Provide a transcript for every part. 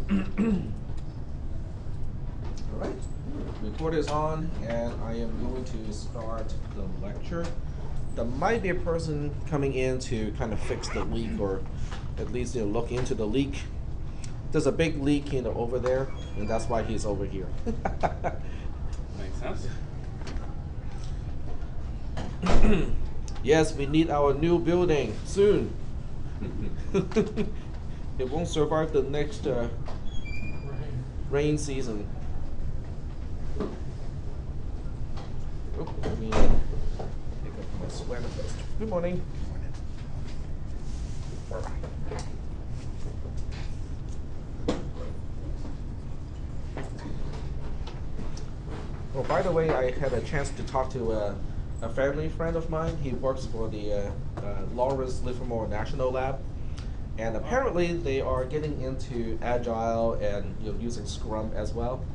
All right, recorder is on, and I am going to start the lecture. There might be a person coming in to kind of fix the leak, or at least look into the leak. There's a big leak over there, and that's why he's over here. Makes sense. Yes, we need our new building soon. It won't survive the next rain season. Oh, let me pick up my sweater first. Good morning. Oh, by the way, I had a chance to talk to a family friend of mine. He works for the Lawrence Livermore National Lab. And apparently they are getting into Agile and using Scrum as well.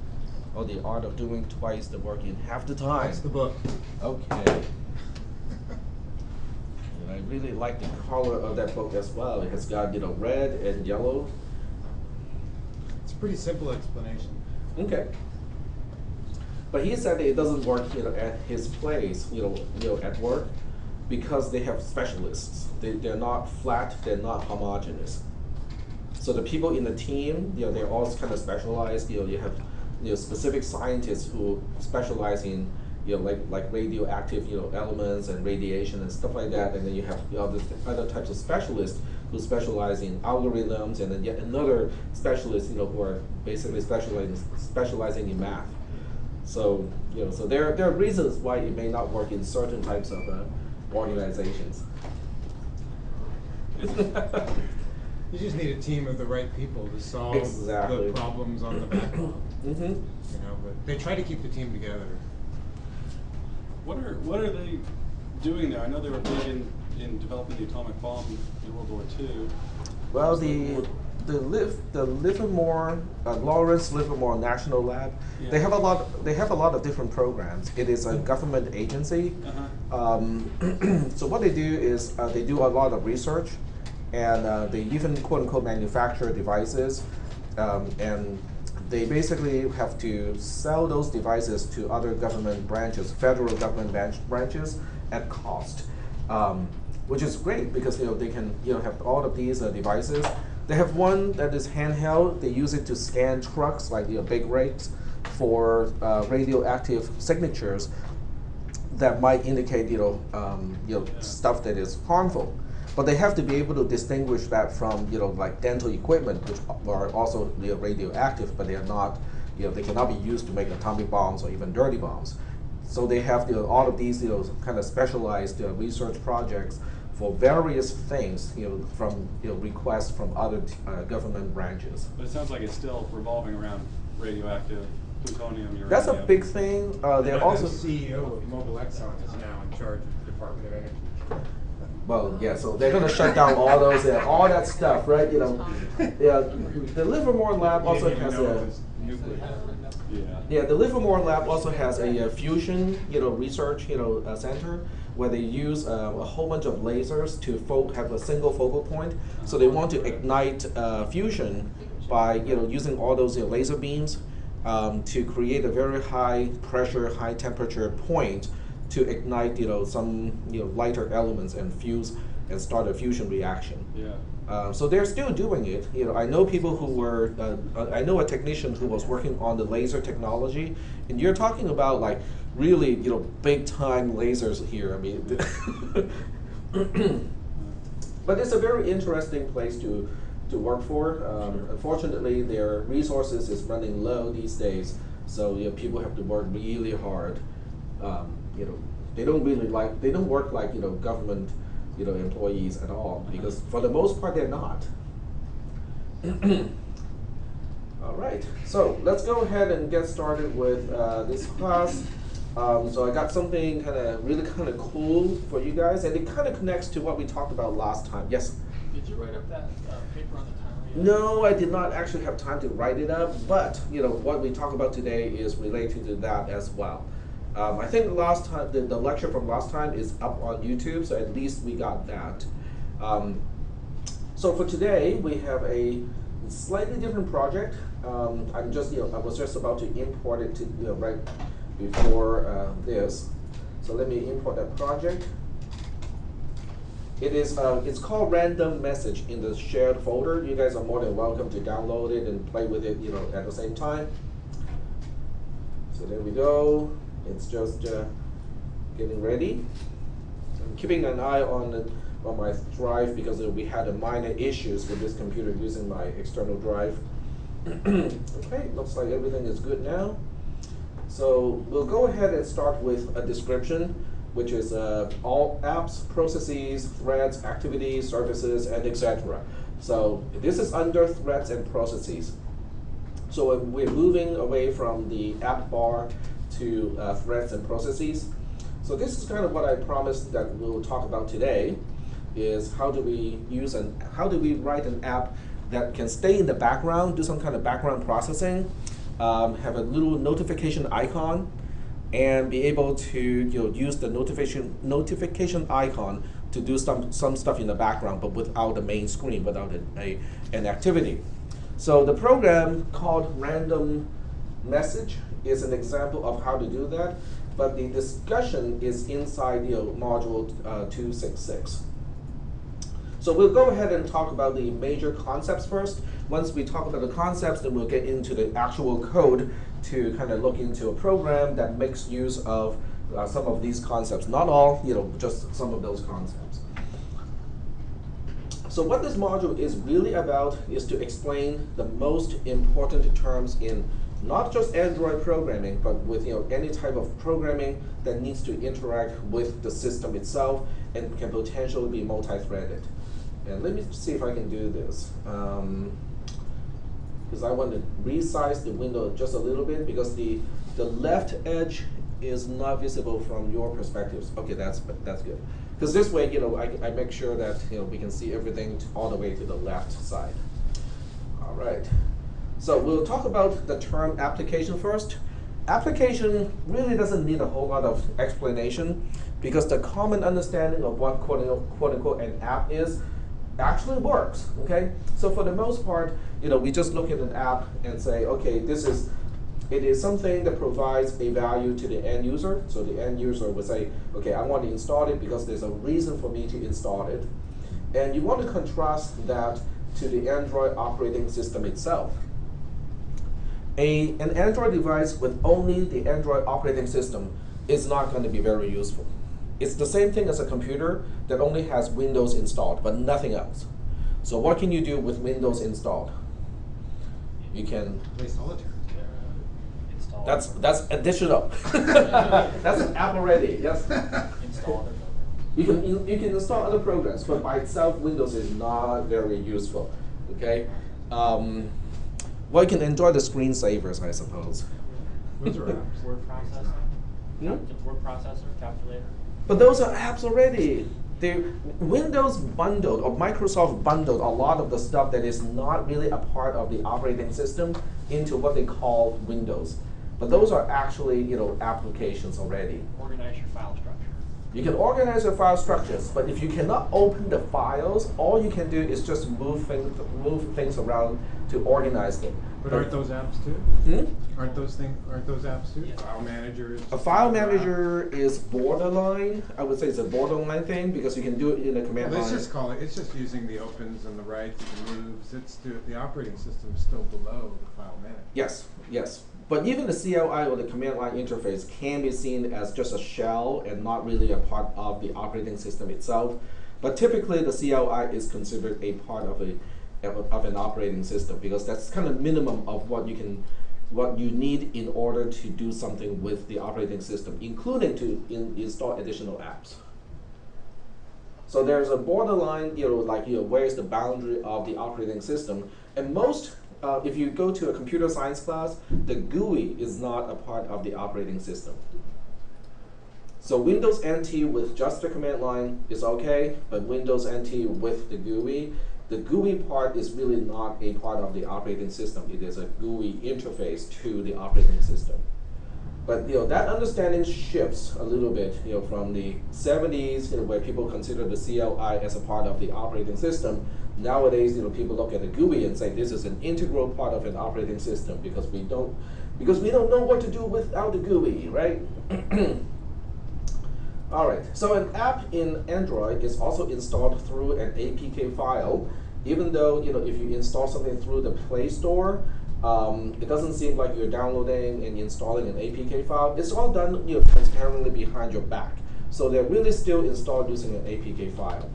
Or the art of doing twice the work in half the time. That's the book. Okay. And I really like the color of that book as well. It has got red and yellow. It's a pretty simple explanation. Okay. But he said it doesn't work at his place, at work, because they have specialists. They're not flat, they're not homogeneous. So the people in the team, they're all kind of specialized. You have specific scientists who specialize in like radioactive elements and radiation and stuff like that, and then you have other types of specialists who specialize in algorithms, and then yet another specialist who are basically specializing in math. So so there are reasons why it may not work in certain types of organizations. You just need a team of the right people to solve Exactly. the problems on the backlog. Mm-hmm. But they try to keep the team together. What are they doing there? I know they were big in developing the atomic bomb in World War II. Well, the Livermore Lawrence Livermore National Lab, Yeah. they have a lot of different programs. It is a government agency. So what they do is they do a lot of research, and they even quote unquote manufacture devices, and they basically have to sell those devices to other government branches, federal government branches at cost, which is great because they can have all of these devices. They have one that is handheld. They use it to scan trucks, like big rigs, for radioactive signatures that might indicate stuff that is harmful. But they have to be able to distinguish that from like dental equipment, which are also radioactive, but they are not they cannot be used to make atomic bombs or even dirty bombs. So they have all of these kind of specialized research projects for various things, from requests from other government branches. But it sounds like it's still revolving around radioactive plutonium, uranium. That's a big thing. They're also the CEO of Mobile Exxon is now in charge of the Department of Energy. well, yeah. So they're going to shut down all those, all that stuff, right? Yeah. The Livermore Lab also has a. Yeah, the Livermore Lab also has a fusion, research, center where they use a whole bunch of lasers to have a single focal point. So they want to ignite fusion by, using all those laser beams to create a very high pressure, high temperature point to ignite, some, lighter elements and fuse and start a fusion reaction. Yeah. So they're still doing it. I know people who were, I know a technician who was working on the laser technology, and you're talking about like really, big time lasers here. I mean, but it's a very interesting place to work for. Unfortunately, their resources is running low these days, so people have to work really hard. They don't work like government employees at all, because for the most part they're not. All right, so let's go ahead and get started with this class. So I got something really cool for you guys, and it kind of connects to what we talked about last time. Yes? Did you write up that paper on the timer yet? No, I did not actually have time to write it up, but what we talk about today is related to that as well. I think last time the lecture from last time is up on YouTube, so at least we got that. So for today we have a slightly different project. I'm just, I was just about to import it to, right before this. So let me import that project. It is, it's called random message in the shared folder. You guys are more than welcome to download it and play with it, at the same time. So there we go. It's just getting ready. I'm keeping an eye on my drive because we had a minor issues with this computer using my external drive. Okay, looks like everything is good now. So we'll go ahead and start with a description, which is all apps, processes, threads, activities, services, and etc. So this is under threads and processes. So we're moving away from the app bar to threads and processes. So this is kind of what I promised that we'll talk about today, is how do we write an app that can stay in the background, do some kind of background processing, have a little notification icon, and be able to use the notification icon to do some stuff in the background, but without the main screen, without an activity. So the program called random message is an example of how to do that, but the discussion is inside module 266. So we'll go ahead and talk about the major concepts first. Once we talk about the concepts, then we'll get into the actual code to kind of look into a program that makes use of some of these concepts. Not all, just some of those concepts. So what this module is really about is to explain the most important terms in not just Android programming, but with any type of programming that needs to interact with the system itself and can potentially be multi-threaded. And let me see if I can do this. Because I want to resize the window just a little bit because the left edge is not visible from your perspectives. Okay, that's good. Because this way, I make sure that we can see everything all the way to the left side. All right. So we'll talk about the term application first. Application really doesn't need a whole lot of explanation because the common understanding of what quote unquote an app is actually works. Okay. So for the most part, we just look at an app and say, okay, it is something that provides a value to the end user. So the end user would say, okay, I want to install it because there's a reason for me to install it. And you want to contrast that to the Android operating system itself. An Android device with only the Android operating system is not going to be very useful. It's the same thing as a computer that only has Windows installed, but nothing else. So what can you do with Windows installed? You can Play solitaire. That's additional. That's an app already. Yes. Install it. You can install other programs, but by itself, Windows is not very useful. Okay. Well, you can enjoy the screensavers, I suppose. Those are apps. Word processor. Word processor, calculator. But those are apps already. Windows bundled, or Microsoft bundled a lot of the stuff that is not really a part of the operating system into what they call Windows. But those are actually, applications already. Organize your file structure. You can organize your file structures, but if you cannot open the files, all you can do is just move things around to organize them. But aren't those apps too? Aren't those apps too? Yeah. File manager is A file manager is borderline. I would say it's a borderline thing because you can do it in a command Well, line. let's just call it. It's just using the opens and the writes and the moves. The operating system is still below the file manager. Yes, yes. But even the CLI or the command line interface can be seen as just a shell and not really a part of the operating system itself. But typically the CLI is considered a part of an operating system because that's kind of minimum of what you need in order to do something with the operating system, including to install additional apps. So there's a borderline, where's the boundary of the operating system, and most. If you go to a computer science class, the GUI is not a part of the operating system. So Windows NT with just the command line is okay, but Windows NT with the GUI part is really not a part of the operating system. It is a GUI interface to the operating system. But that understanding shifts a little bit from the 70s, where people consider the CLI as a part of the operating system, Nowadays, people look at the GUI and say this is an integral part of an operating system because we don't know what to do without the GUI, right? All right, so an app in Android is also installed through an APK file. Even though, if you install something through the Play Store, it doesn't seem like you're downloading and installing an APK file. It's all done, transparently behind your back. So they're really still installed using an APK file.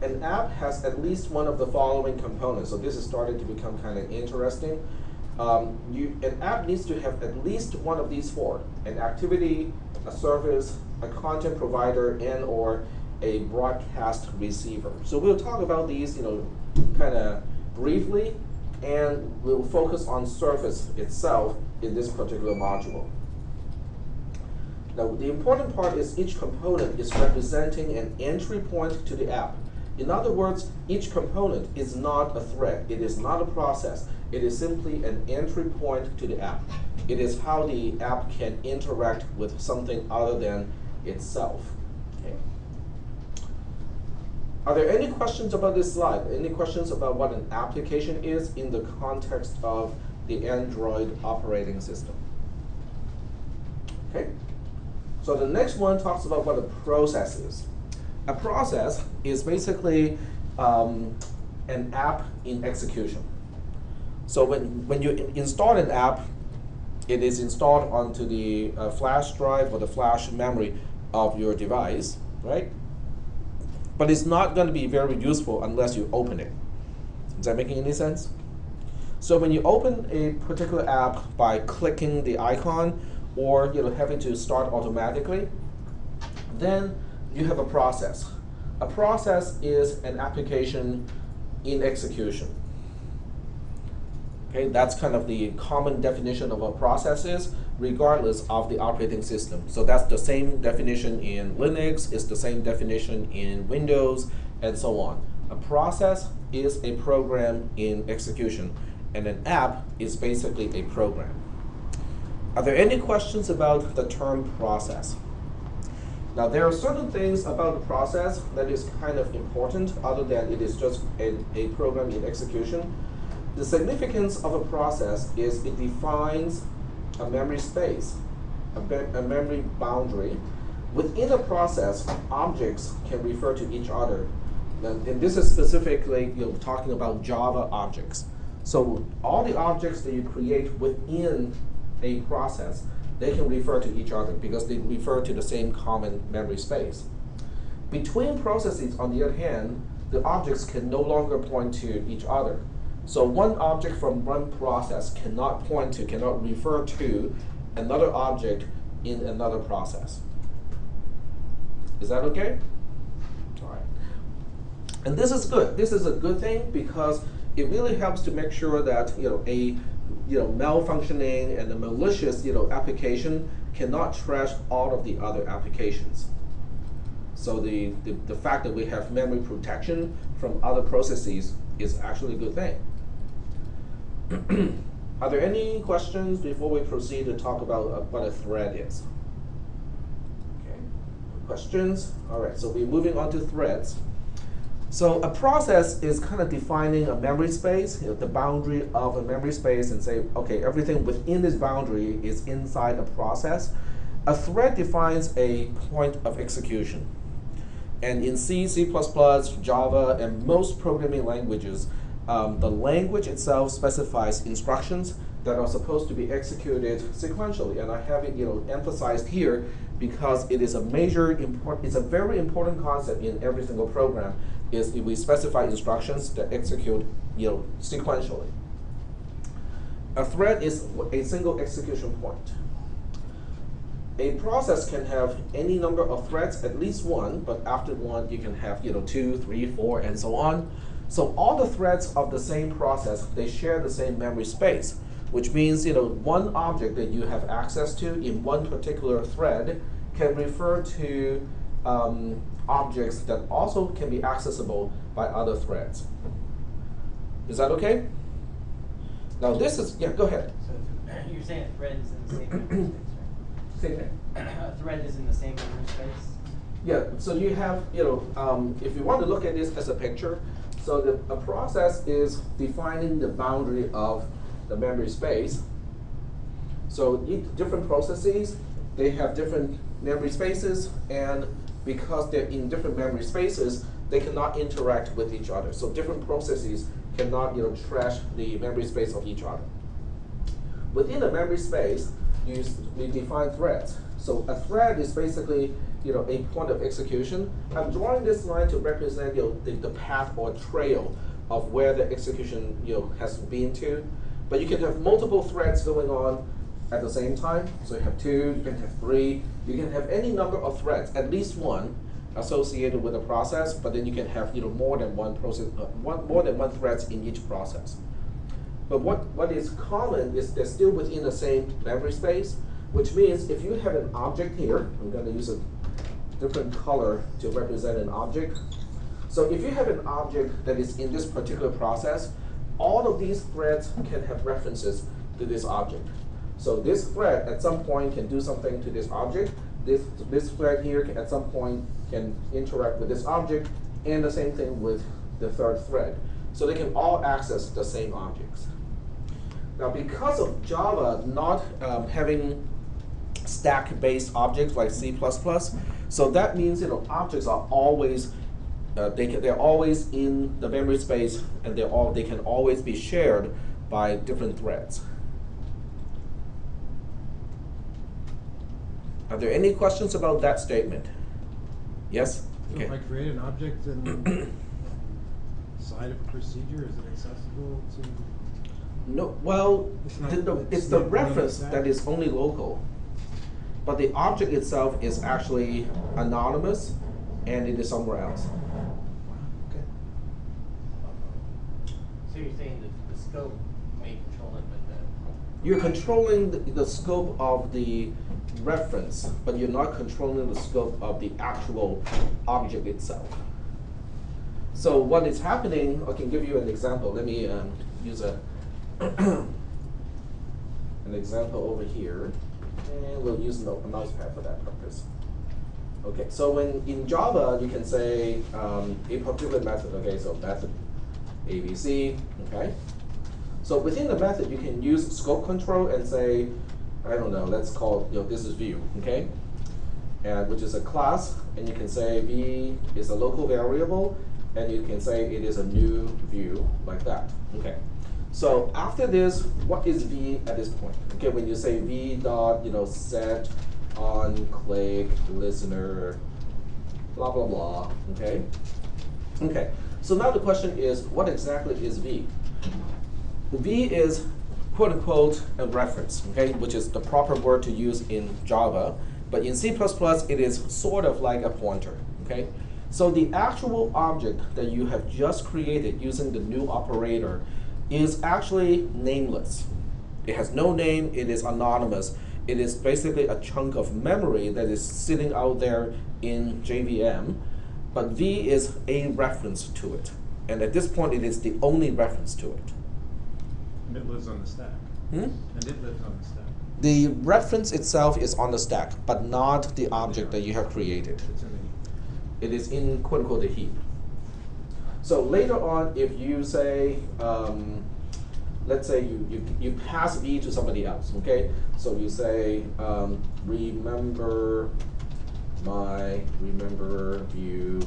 An app has at least one of the following components. So this is starting to become kind of interesting. An app needs to have at least one of these four: an activity, a service, a content provider, and/or a broadcast receiver. So we'll talk about these, kind of briefly, and we'll focus on service itself in this particular module. Now, the important part is each component is representing an entry point to the app. In other words, each component is not a thread. It is not a process. It is simply an entry point to the app. It is how the app can interact with something other than itself. Okay. Are there any questions about this slide? Any questions about what an application is in the context of the Android operating system? Okay. So the next one talks about what a process is. A process is basically an app in execution. So when you install an app, it is installed onto the flash drive or the flash memory of your device, right? But it's not going to be very useful unless you open it. Is that making any sense? So when you open a particular app by clicking the icon or having to start automatically, then you have a process. A process is an application in execution. Okay, that's kind of the common definition of what a process is, regardless of the operating system. So that's the same definition in Linux, it's the same definition in Windows, and so on. A process is a program in execution, and an app is basically a program. Are there any questions about the term process? Now, there are certain things about the process that is kind of important, other than it is just a program in execution. The significance of a process is it defines a memory space, a memory boundary. Within a process, objects can refer to each other. And this is specifically talking about Java objects. So all the objects that you create within a process, they can refer to each other because they refer to the same common memory space. Between processes, on the other hand, the objects can no longer point to each other. So one object from one process cannot refer to another object in another process. Is that okay? All right. And this is good. This is a good thing because it really helps to make sure that a malfunctioning and a malicious application cannot trash all of the other applications. So the fact that we have memory protection from other processes is actually a good thing. Are there any questions before we proceed to talk about what a thread is? Okay. Questions? All right, so we're moving on to threads. So a process is kind of defining a memory space, the boundary of a memory space, and say, okay, everything within this boundary is inside a process. A thread defines a point of execution. And in C, C++, Java, and most programming languages, the language itself specifies instructions that are supposed to be executed sequentially. And I have it emphasized here because it is it's a very important concept in every single program, is if we specify instructions that execute sequentially. A thread is a single execution point. A process can have any number of threads, at least one, but after one you can have 2, 3, 4, and so on. So all the threads of the same process, they share the same memory space, which means one object that you have access to in one particular thread can refer to objects that also can be accessible by other threads. Is that okay? Now this is, yeah, go ahead. So you're saying a thread is in the same memory space, right? Same thing. A thread is in the same memory space? Yeah, so you have, if you want to look at this as a picture, so a process is defining the boundary of the memory space. So different processes, they have different memory spaces, and because they're in different memory spaces, they cannot interact with each other. So different processes cannot, trash the memory space of each other. Within the memory space, we define threads. So a thread is basically, a point of execution. I'm drawing this line to represent, the path or trail of where the execution, has been to. But you can have multiple threads going on at the same time. So you have 2, you can have 3, you can have any number of threads, at least one associated with a process. But then you can have, more than one process, more than one threads in each process. But what is common is they're still within the same memory space, which means if you have an object here, I'm going to use a different color to represent an object. So if you have an object that is in this particular process, all of these threads can have references to this object. So this thread at some point can do something to this object. This thread here at some point can interact with this object, and the same thing with the third thread. So they can all access the same objects. Now, because of Java not having stack-based objects like C++, so that means objects are always they're always in the memory space, and they can always be shared by different threads. Are there any questions about that statement? Yes? So if I create an object inside of a procedure, is it accessible to? No, well, it's the reference that is only local. But the object itself is actually anonymous, and it is somewhere else. Okay. So you're saying that the scope may control it, but You're controlling the scope of the reference, but you're not controlling the scope of the actual object itself. So what is happening, I can give you an example. Let me use an example over here, and we'll use a mouse pad for that purpose. Okay, so in Java, you can say a particular method, okay, so method ABC, okay? So within the method, you can use scope control and say, I don't know, let's call, this is view, okay? And which is a class, and you can say v is a local variable, and you can say it is a new view, like that, okay? So after this, what is v at this point? Okay, when you say v dot, set on click listener, blah blah blah, okay? Okay, so now the question is, what exactly is v? V is quote unquote a reference, okay, which is the proper word to use in Java, but in C++ it is sort of like a pointer, okay? So the actual object that you have just created using the new operator is actually nameless. It has no name, it is anonymous. It is basically a chunk of memory that is sitting out there in JVM, but V is a reference to it. And at this point, it is the only reference to it. And it lives on the stack. And it lives on the stack. The reference itself is on the stack, but not the object that you have created. It's in the heap. It is in quote unquote the heap. So later on, if you say, let's say you pass V to somebody else, okay? So you say, remember view,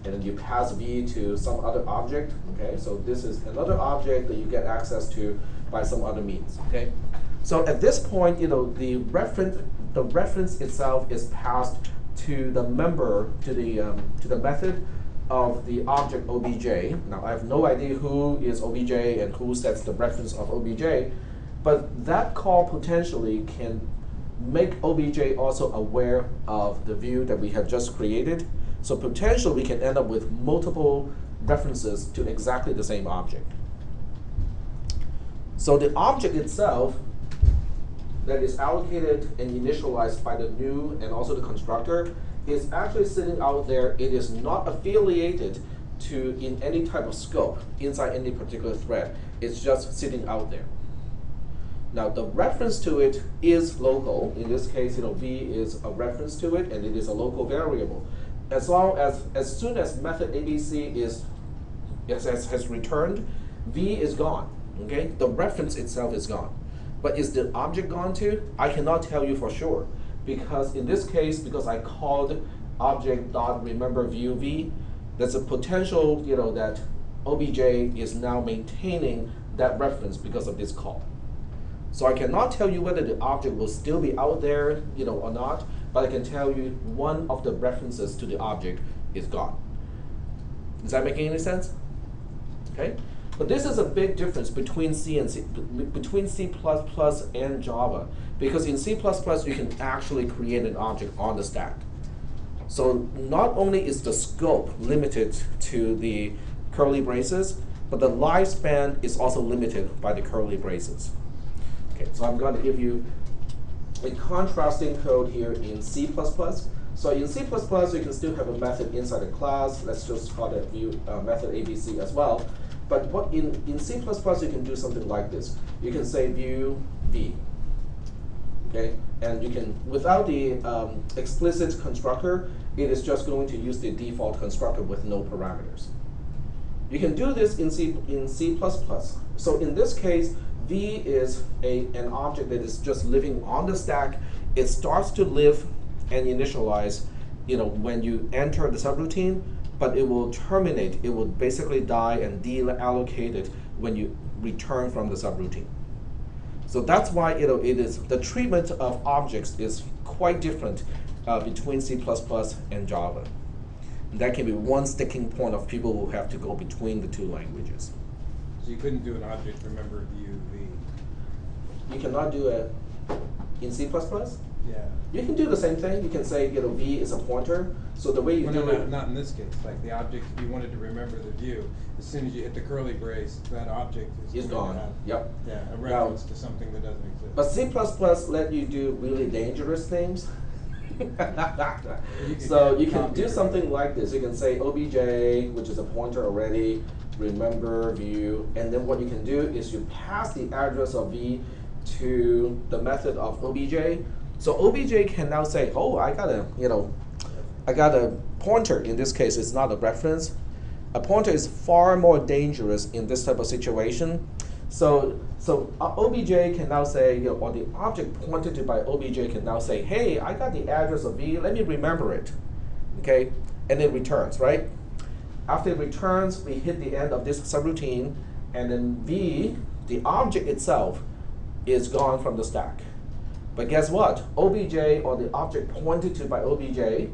and then you pass V to some other object, okay? So this is another object that you get access to by some other means, okay? So at this point, the reference itself is passed to the member, to the method of the object obj. Now I have no idea who is obj and who sets the reference of obj, but that call potentially can make obj also aware of the view that we have just created. So potentially we can end up with multiple references to exactly the same object. So the object itself that is allocated and initialized by the new and also the constructor is actually sitting out there. It is not affiliated to in any type of scope inside any particular thread. It's just sitting out there. Now the reference to it is local. In this case, v is a reference to it, and it is a local variable. As soon as method ABC has returned, v is gone. Okay, the reference itself is gone. But is the object gone too? I cannot tell you for sure, because in this case, because I called object.rememberViewV, there's a potential, that obj is now maintaining that reference because of this call. So I cannot tell you whether the object will still be out there, or not, but I can tell you one of the references to the object is gone. Is that making any sense? Okay, but this is a big difference between C and between C++ and Java, because in C++ you can actually create an object on the stack. So not only is the scope limited to the curly braces, but the lifespan is also limited by the curly braces. Okay, so I'm going to give you a contrasting code here in C++. So in C++, you can still have a method inside a class. Let's just call that method ABC as well. But what in C++, you can do something like this. You can say view v. Okay, and you can, without the explicit constructor, it is just going to use the default constructor with no parameters. You can do this in C++. So in this case, v is an object that is just living on the stack. It starts to live and initialize, when you enter the subroutine, but it will terminate. It will basically die and deallocate it when you return from the subroutine. So that's why it is the treatment of objects is quite different between C++ and Java. And that can be one sticking point of people who have to go between the two languages. So you couldn't do an object remember view v. You cannot do it in C++? Yeah. You can do the same thing. You can say, v is a pointer. So the way you do it, not in this case. Like the object, if you wanted to remember the view, as soon as you hit the curly brace, that object is gone. to have, Yep. Yeah, a reference to something that doesn't exist. But C++ let you do really dangerous things. So you can do something like this. You can say obj, which is a pointer already, remember view, and then what you can do is you pass the address of v to the method of obj. So obj can now say, oh, I got a pointer. In this case, it's not a reference. A pointer is far more dangerous in this type of situation. So obj can now say, or the object pointed to by obj can now say, hey, I got the address of v, let me remember it, okay? And it returns, right? After it returns, we hit the end of this subroutine, and then v, the object itself, is gone from the stack. But guess what? obj, or the object pointed to by obj,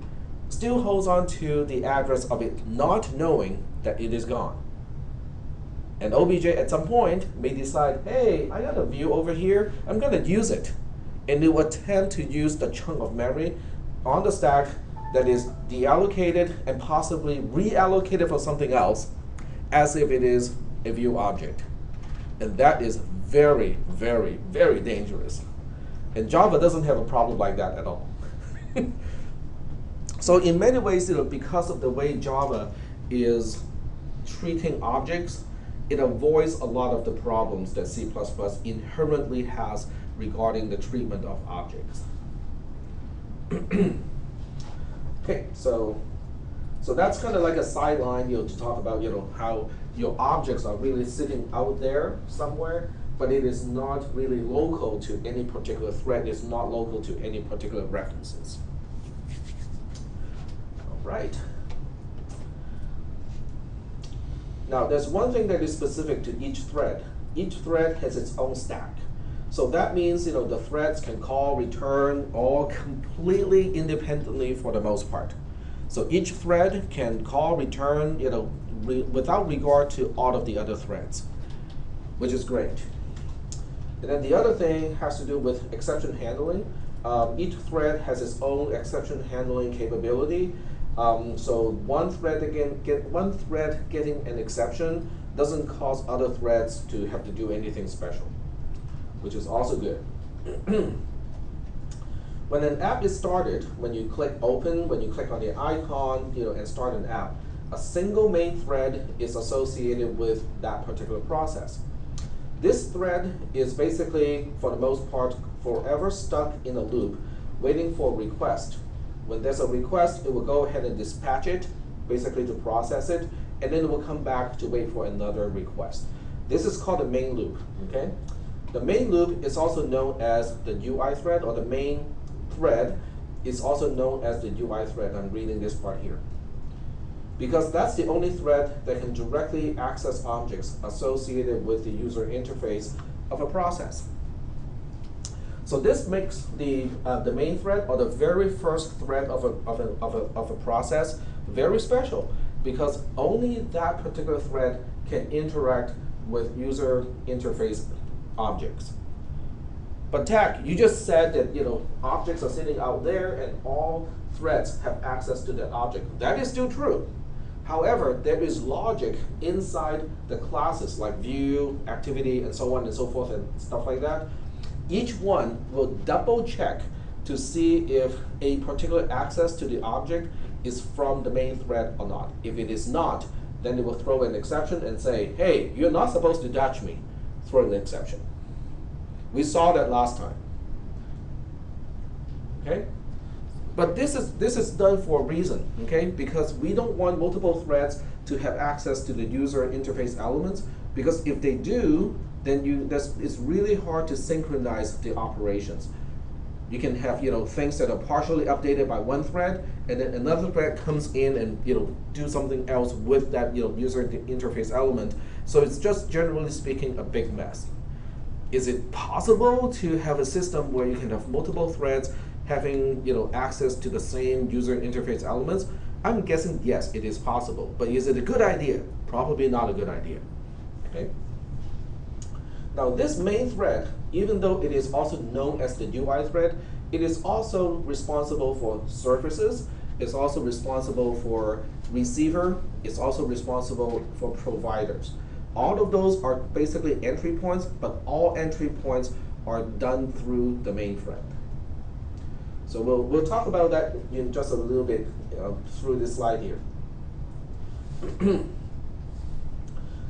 still holds on to the address of it, not knowing that it is gone. And obj at some point may decide, hey, I got a view over here, I'm going to use it. And it will attempt to use the chunk of memory on the stack that is deallocated and possibly reallocated for something else as if it is a view object. And that is very, very, very dangerous. And Java doesn't have a problem like that at all. So in many ways, because of the way Java is treating objects, it avoids a lot of the problems that C++ inherently has regarding the treatment of objects. Okay, so that's kind of like a sideline, to talk about, how your objects are really sitting out there somewhere, but it is not really local to any particular thread. It's not local to any particular references. All right. Now, there's one thing that is specific to each thread. Each thread has its own stack. So that means, the threads can call, return, all completely independently for the most part. So each thread can call, return, without regard to all of the other threads, which is great. And then the other thing has to do with exception handling. Each thread has its own exception handling capability. So one thread getting an exception doesn't cause other threads to have to do anything special, which is also good. When an app is started, when you click open, when you click on the icon, and start an app, a single main thread is associated with that particular process. This thread is basically, for the most part, forever stuck in a loop, waiting for a request. When there's a request, it will go ahead and dispatch it, basically to process it, and then it will come back to wait for another request. This is called the main loop, okay? The main loop is also known as the UI thread, or the main thread is also known as the UI thread. I'm reading this part here. Because that's the only thread that can directly access objects associated with the user interface of a process. So this makes the main thread, or the very first thread of a process, very special, because only that particular thread can interact with user interface objects. But Tech, you just said that objects are sitting out there and all threads have access to that object. That is still true. However, there is logic inside the classes like view, activity, and so on and so forth and stuff like that. Each one will double check to see if a particular access to the object is from the main thread or not. If it is not, then it will throw an exception and say, hey, you're not supposed to touch me. Throw an exception. We saw that last time. Okay? But this is done for a reason, okay? Because we don't want multiple threads to have access to the user interface elements, because if they do, then it's really hard to synchronize the operations. You can have things that are partially updated by one thread, and then another thread comes in and do something else with that user interface element. So it's just, generally speaking, a big mess. Is it possible to have a system where you can have multiple threads having access to the same user interface elements? I'm guessing yes, it is possible. But is it a good idea? Probably not a good idea. Okay. Now this main thread, even though it is also known as the UI thread, it is also responsible for services. It's also responsible for receiver. It's also responsible for providers. All of those are basically entry points, but all entry points are done through the main thread. So we'll talk about that in just a little bit through this slide here.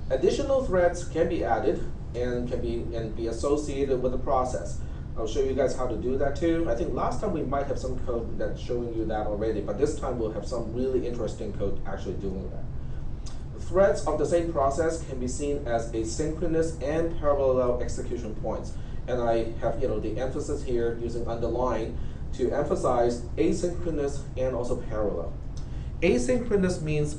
Additional threads can be added and can be associated with the process. I'll show you guys how to do that too. I think last time we might have some code that's showing you that already, but this time we'll have some really interesting code actually doing that. Threads of the same process can be seen as asynchronous and parallel execution points. And I have the emphasis here using underline to emphasize asynchronous and also parallel. Asynchronous means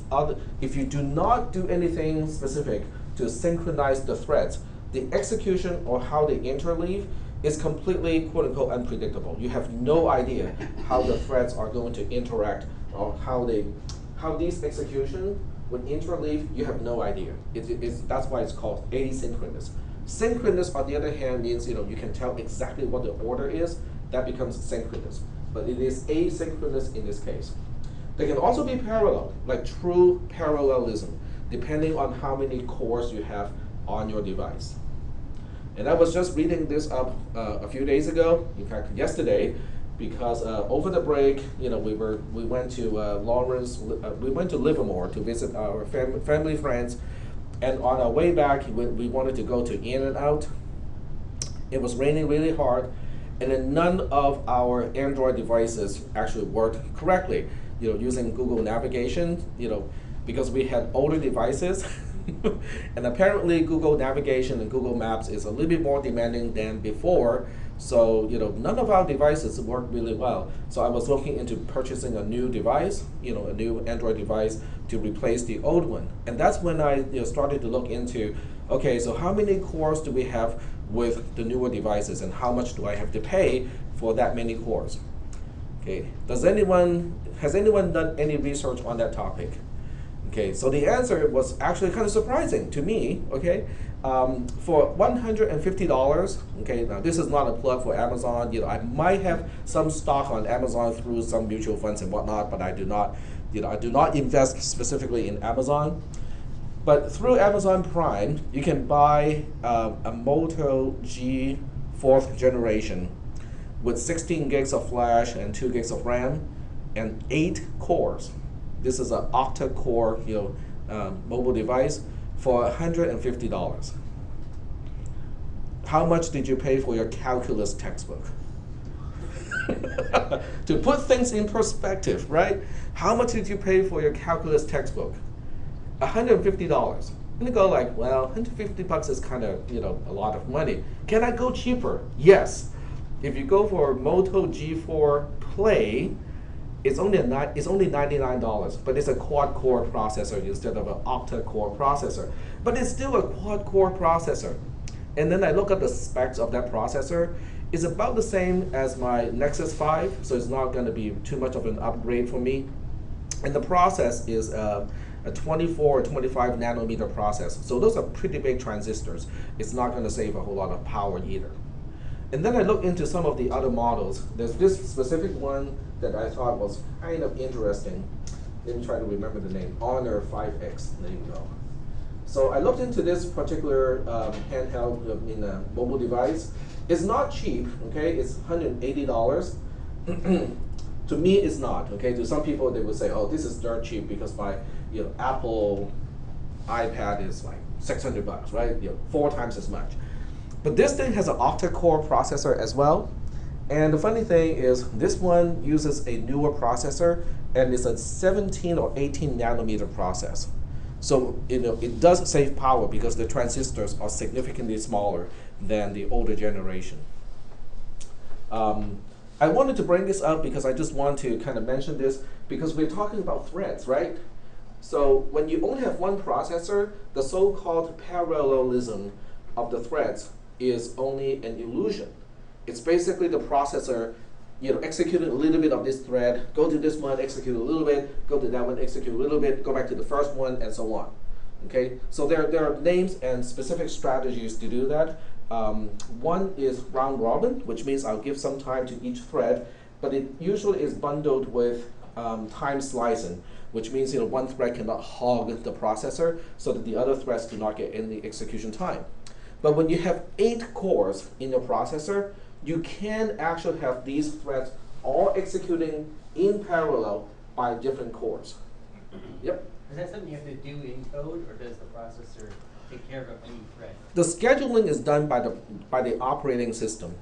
if you do not do anything specific to synchronize the threads, the execution or how they interleave is completely quote-unquote unpredictable. You have no idea how the threads are going to interact or how these execution would interleave. You have no idea. That's why it's called asynchronous. Synchronous, on the other hand, means you can tell exactly what the order is. That becomes synchronous. But it is asynchronous in this case. They can also be parallel, like true parallelism, depending on how many cores you have on your device. And I was just reading this up a few days ago, in fact yesterday, because over the break, we went to Lawrence, we went to Livermore to visit our family friends, and on our way back, we wanted to go to In-N-Out. It was raining really hard, and then none of our Android devices actually worked correctly. Using Google navigation, because we had older devices. And apparently Google navigation and Google Maps is a little bit more demanding than before. So, none of our devices work really well. So I was looking into purchasing a new device, a new Android device to replace the old one. And that's when I started to look into, okay, so how many cores do we have with the newer devices and how much do I have to pay for that many cores? Okay, has anyone done any research on that topic? Okay, so the answer was actually kind of surprising to me, okay? For $150, okay, now this is not a plug for Amazon. I might have some stock on Amazon through some mutual funds and whatnot, but I do not, I do not invest specifically in Amazon. But through Amazon Prime, you can buy a Moto G 4th generation with 16 gigs of flash and 2 gigs of RAM and 8 cores. This is an octa-core mobile device for $150. how much did you pay for your calculus textbook? To put things in perspective, right? How much did you pay for your calculus textbook? $150. And you go like, well, $150 is kind of, a lot of money. Can I go cheaper? Yes. If you go for Moto G4 Play, it's only $99, but it's a quad-core processor instead of an octa-core processor. But it's still a quad-core processor. And then I look at the specs of that processor. It's about the same as my Nexus 5, so it's not going to be too much of an upgrade for me. And the process is a 24 or 25 nanometer process. So those are pretty big transistors. It's not going to save a whole lot of power either. And then I look into some of the other models. There's this specific one that I thought was kind of interesting. Let me try to remember the name. Honor 5X. There you go. So I looked into this particular handheld mobile device. It's not cheap, okay? It's $180. To me, it's not, okay? To some people, they would say, oh, this is dirt cheap because my Apple iPad is like $600, right? 4 times as much. But this thing has an octa-core processor as well. And the funny thing is, this one uses a newer processor, and it's a 17 or 18 nanometer process. So it does save power because the transistors are significantly smaller than the older generation. I wanted to bring this up because I just want to kind of mention this because we're talking about threads, right? So when you only have one processor, the so-called parallelism of the threads is only an illusion. It's basically the processor executing a little bit of this thread, go to this one, execute a little bit, go to that one, execute a little bit, go back to the first one, and so on. Okay, so there are names and specific strategies to do that. One is round robin, which means I'll give some time to each thread, but it usually is bundled with time slicing, which means one thread cannot hog the processor so that the other threads do not get any execution time. But when you have 8 cores in your processor, you can actually have these threads all executing in parallel by different cores. Yep. Is that something you have to do in code, or does the processor take care of any thread? The scheduling is done by the operating system.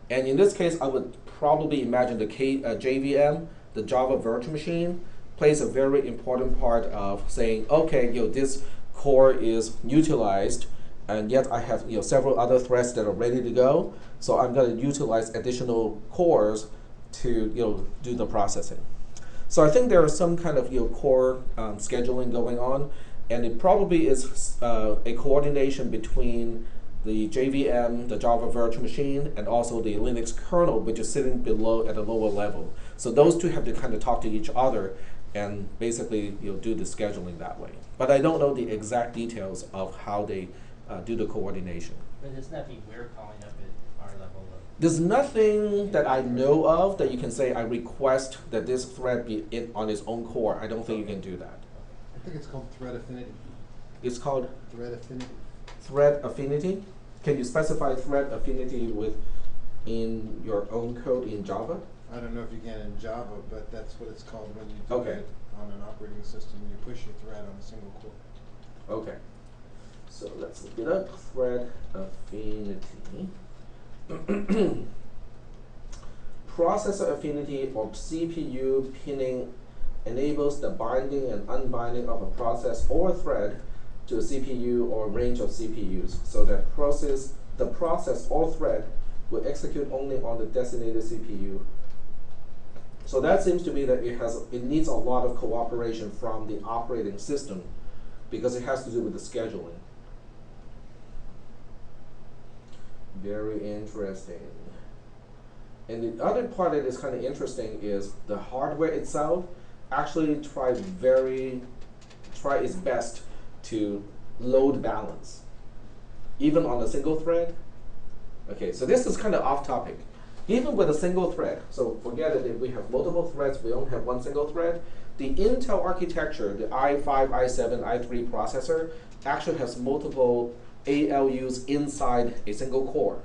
And in this case, I would probably imagine the JVM, the Java Virtual Machine, plays a very important part of saying, okay, this core is utilized, and yet I have several other threads that are ready to go. So I'm going to utilize additional cores to do the processing. So I think there is some kind of core scheduling going on, and it probably is a coordination between the JVM, the Java Virtual Machine, and also the Linux kernel, which is sitting below at a lower level. So those two have to kind of talk to each other and basically do the scheduling that way. But I don't know the exact details of how they do the coordination. But there's nothing we're calling up at our level of... There's nothing that I know of that you can say I request that this thread be on its own core. I don't think you can do that. I think it's called thread affinity. It's called Thread affinity. thread affinity. Can you specify thread affinity in your own code in Java? I don't know if you can in Java, but that's what it's called when you do Okay. it on an operating system. You push your thread on a single core. Okay. So let's look it up. Thread affinity. Processor affinity or CPU pinning enables the binding and unbinding of a process or thread to a CPU or range of CPUs, so that the process or thread will execute only on the designated CPU. So that seems to me that it needs a lot of cooperation from the operating system because it has to do with the scheduling. Very interesting. And the other part that is kind of interesting is the hardware itself actually tries its best to load balance, even on a single thread. Okay, so this is kind of off topic. Even with a single thread, so forget it, if we have multiple threads, we only have one single thread, the Intel architecture, the i5, i7, i3 processor, actually has multiple ALUs inside a single core.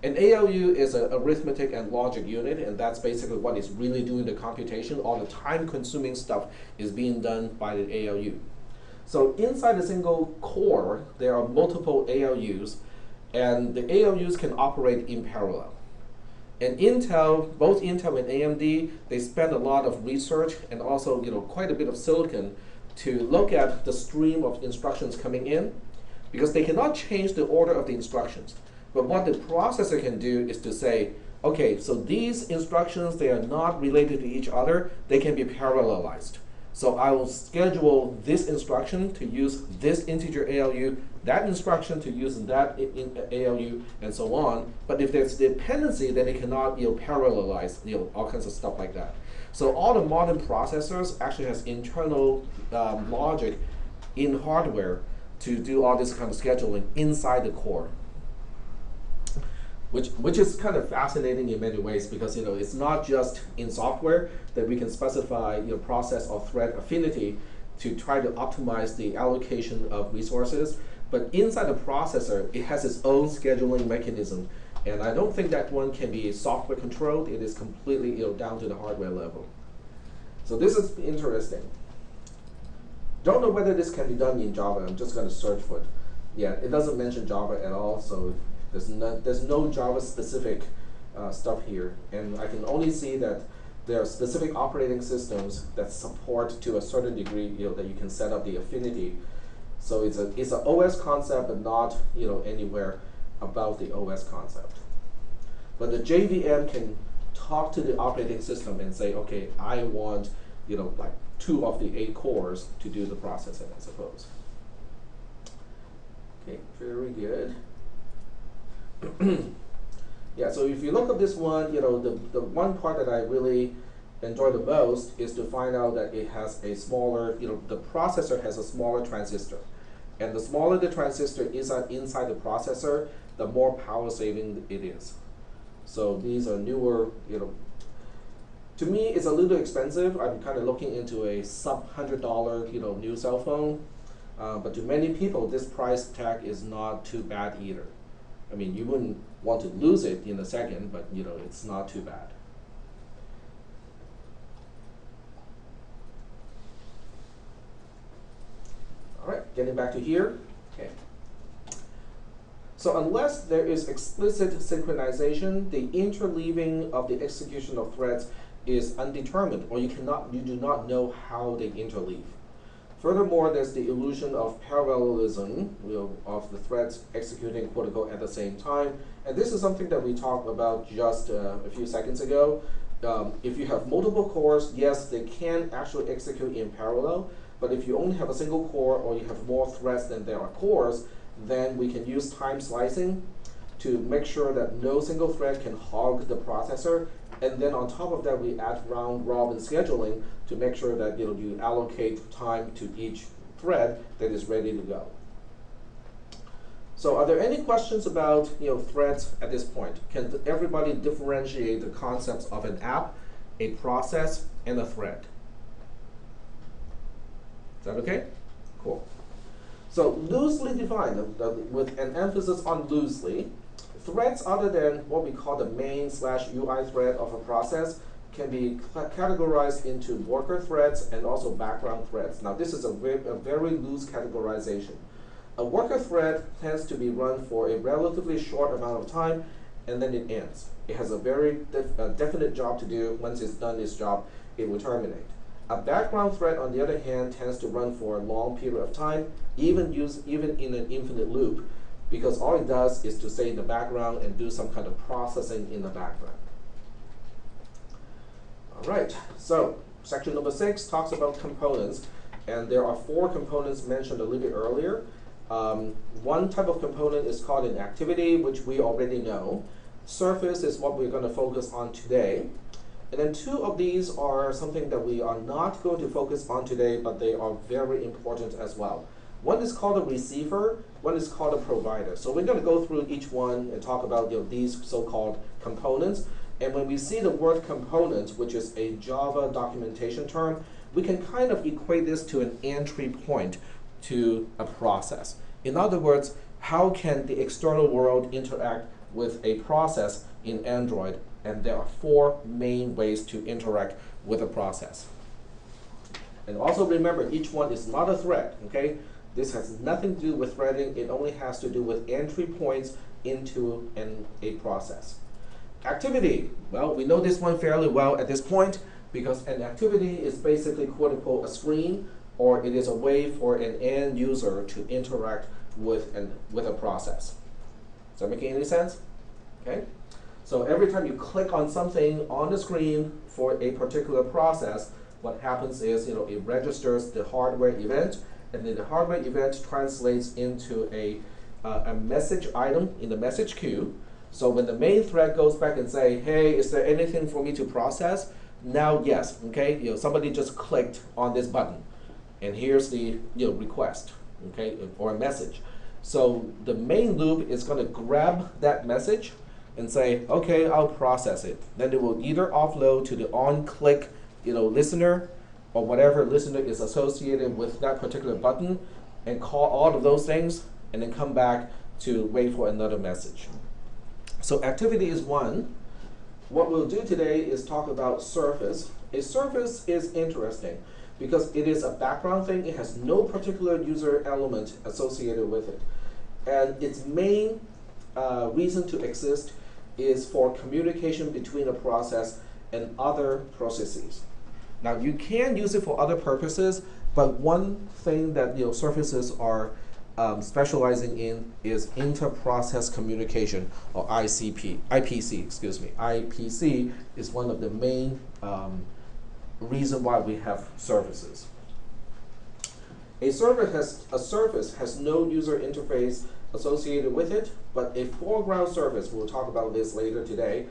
An ALU is an arithmetic and logic unit, and that's basically what is really doing the computation. All the time-consuming stuff is being done by the ALU. So inside a single core, there are multiple ALUs, and the ALUs can operate in parallel. And Intel, both Intel and AMD, they spend a lot of research and also quite a bit of silicon to look at the stream of instructions coming in, because they cannot change the order of the instructions. But what the processor can do is to say, okay, so these instructions, they are not related to each other, they can be parallelized. So I will schedule this instruction to use this integer ALU, that instruction to use that ALU, and so on. But if there's dependency, then it cannot parallelize all kinds of stuff like that. So all the modern processors actually has internal logic in hardware to do all this kind of scheduling inside the core. Which is kind of fascinating in many ways, because it's not just in software that we can specify process or thread affinity to try to optimize the allocation of resources, but inside the processor it has its own scheduling mechanism, and I don't think that one can be software controlled. It is completely down to the hardware level. So this is interesting. Don't know whether this can be done in Java. I'm just going to search for it. Yeah, it doesn't mention Java at all, so there's no Java-specific stuff here, and I can only see that there are specific operating systems that support to a certain degree that you can set up the affinity. So it's an OS concept, but not anywhere about the OS concept. But the JVM can talk to the operating system and say, okay, I want like 2 of the 8 cores to do the processing, I suppose. Okay, very good. Yeah, so if you look at this one, the one part that I really enjoy the most is to find out that it has a smaller, the processor has a smaller transistor. And the smaller the transistor is inside the processor, the more power saving it is. So these are newer, to me it's a little expensive. I'm kind of looking into a sub $100, new cell phone. But to many people, this price tag is not too bad either. I mean, you wouldn't want to lose it in a second, but it's not too bad. All right, getting back to here. Okay. So unless there is explicit synchronization, the interleaving of the execution of threads is undetermined, or you do not know how they interleave. Furthermore, there's the illusion of parallelism, of the threads executing quote unquote at the same time. And this is something that we talked about just a few seconds ago. If you have multiple cores, yes, they can actually execute in parallel. But if you only have a single core, or you have more threads than there are cores, then we can use time slicing to make sure that no single thread can hog the processor. And then on top of that, we add round-robin scheduling to make sure that you allocate time to each thread that is ready to go. So are there any questions about threads at this point? Can everybody differentiate the concepts of an app, a process, and a thread? Is that okay? Cool. So loosely defined, with an emphasis on loosely, threads other than what we call the main/UI thread of a process can be categorized into worker threads and also background threads. Now this is a very loose categorization. A worker thread tends to be run for a relatively short amount of time, and then it ends. It has a very definite job to do. Once it's done its job, it will terminate. A background thread, on the other hand, tends to run for a long period of time, even in an infinite loop, because all it does is to stay in the background and do some kind of processing in the background. All right, so section number 6 talks about components, and there are 4 components mentioned a little bit earlier. One type of component is called an activity, which we already know. Surface is what we're going to focus on today. And then 2 of these are something that we are not going to focus on today, but they are very important as well. One is called a receiver, one is called a provider. So we're going to go through each one and talk about these so-called components. And when we see the word component, which is a Java documentation term, we can kind of equate this to an entry point to a process. In other words, how can the external world interact with a process in Android? And there are 4 main ways to interact with a process. And also remember, each one is not a thread, okay? This has nothing to do with threading. It only has to do with entry points into a process. Activity, well, we know this one fairly well at this point because an activity is basically quote unquote a screen, or it is a way for an end user to interact with a process. Is that making any sense? Okay. So every time you click on something on the screen for a particular process, what happens is, it registers the hardware event, and then the hardware event translates into a message item in the message queue. So when the main thread goes back and say, hey, is there anything for me to process? Now, yes, okay, somebody just clicked on this button, and here's the request, okay, or a message. So the main loop is going to grab that message and say, okay, I'll process it. Then it will either offload to the on-click, listener, or whatever listener is associated with that particular button, and call all of those things, and then come back to wait for another message. So activity is one. What we'll do today is talk about surface. A surface is interesting because it is a background thing. It has no particular user element associated with it. And its main reason to exist is for communication between a process and other processes. Now you can use it for other purposes, but one thing that surfaces are specializing in is inter-process communication, or IPC, excuse me. IPC is one of the main reason why we have surfaces. A surface has no user interface associated with it, but a foreground surface, we'll talk about this later today,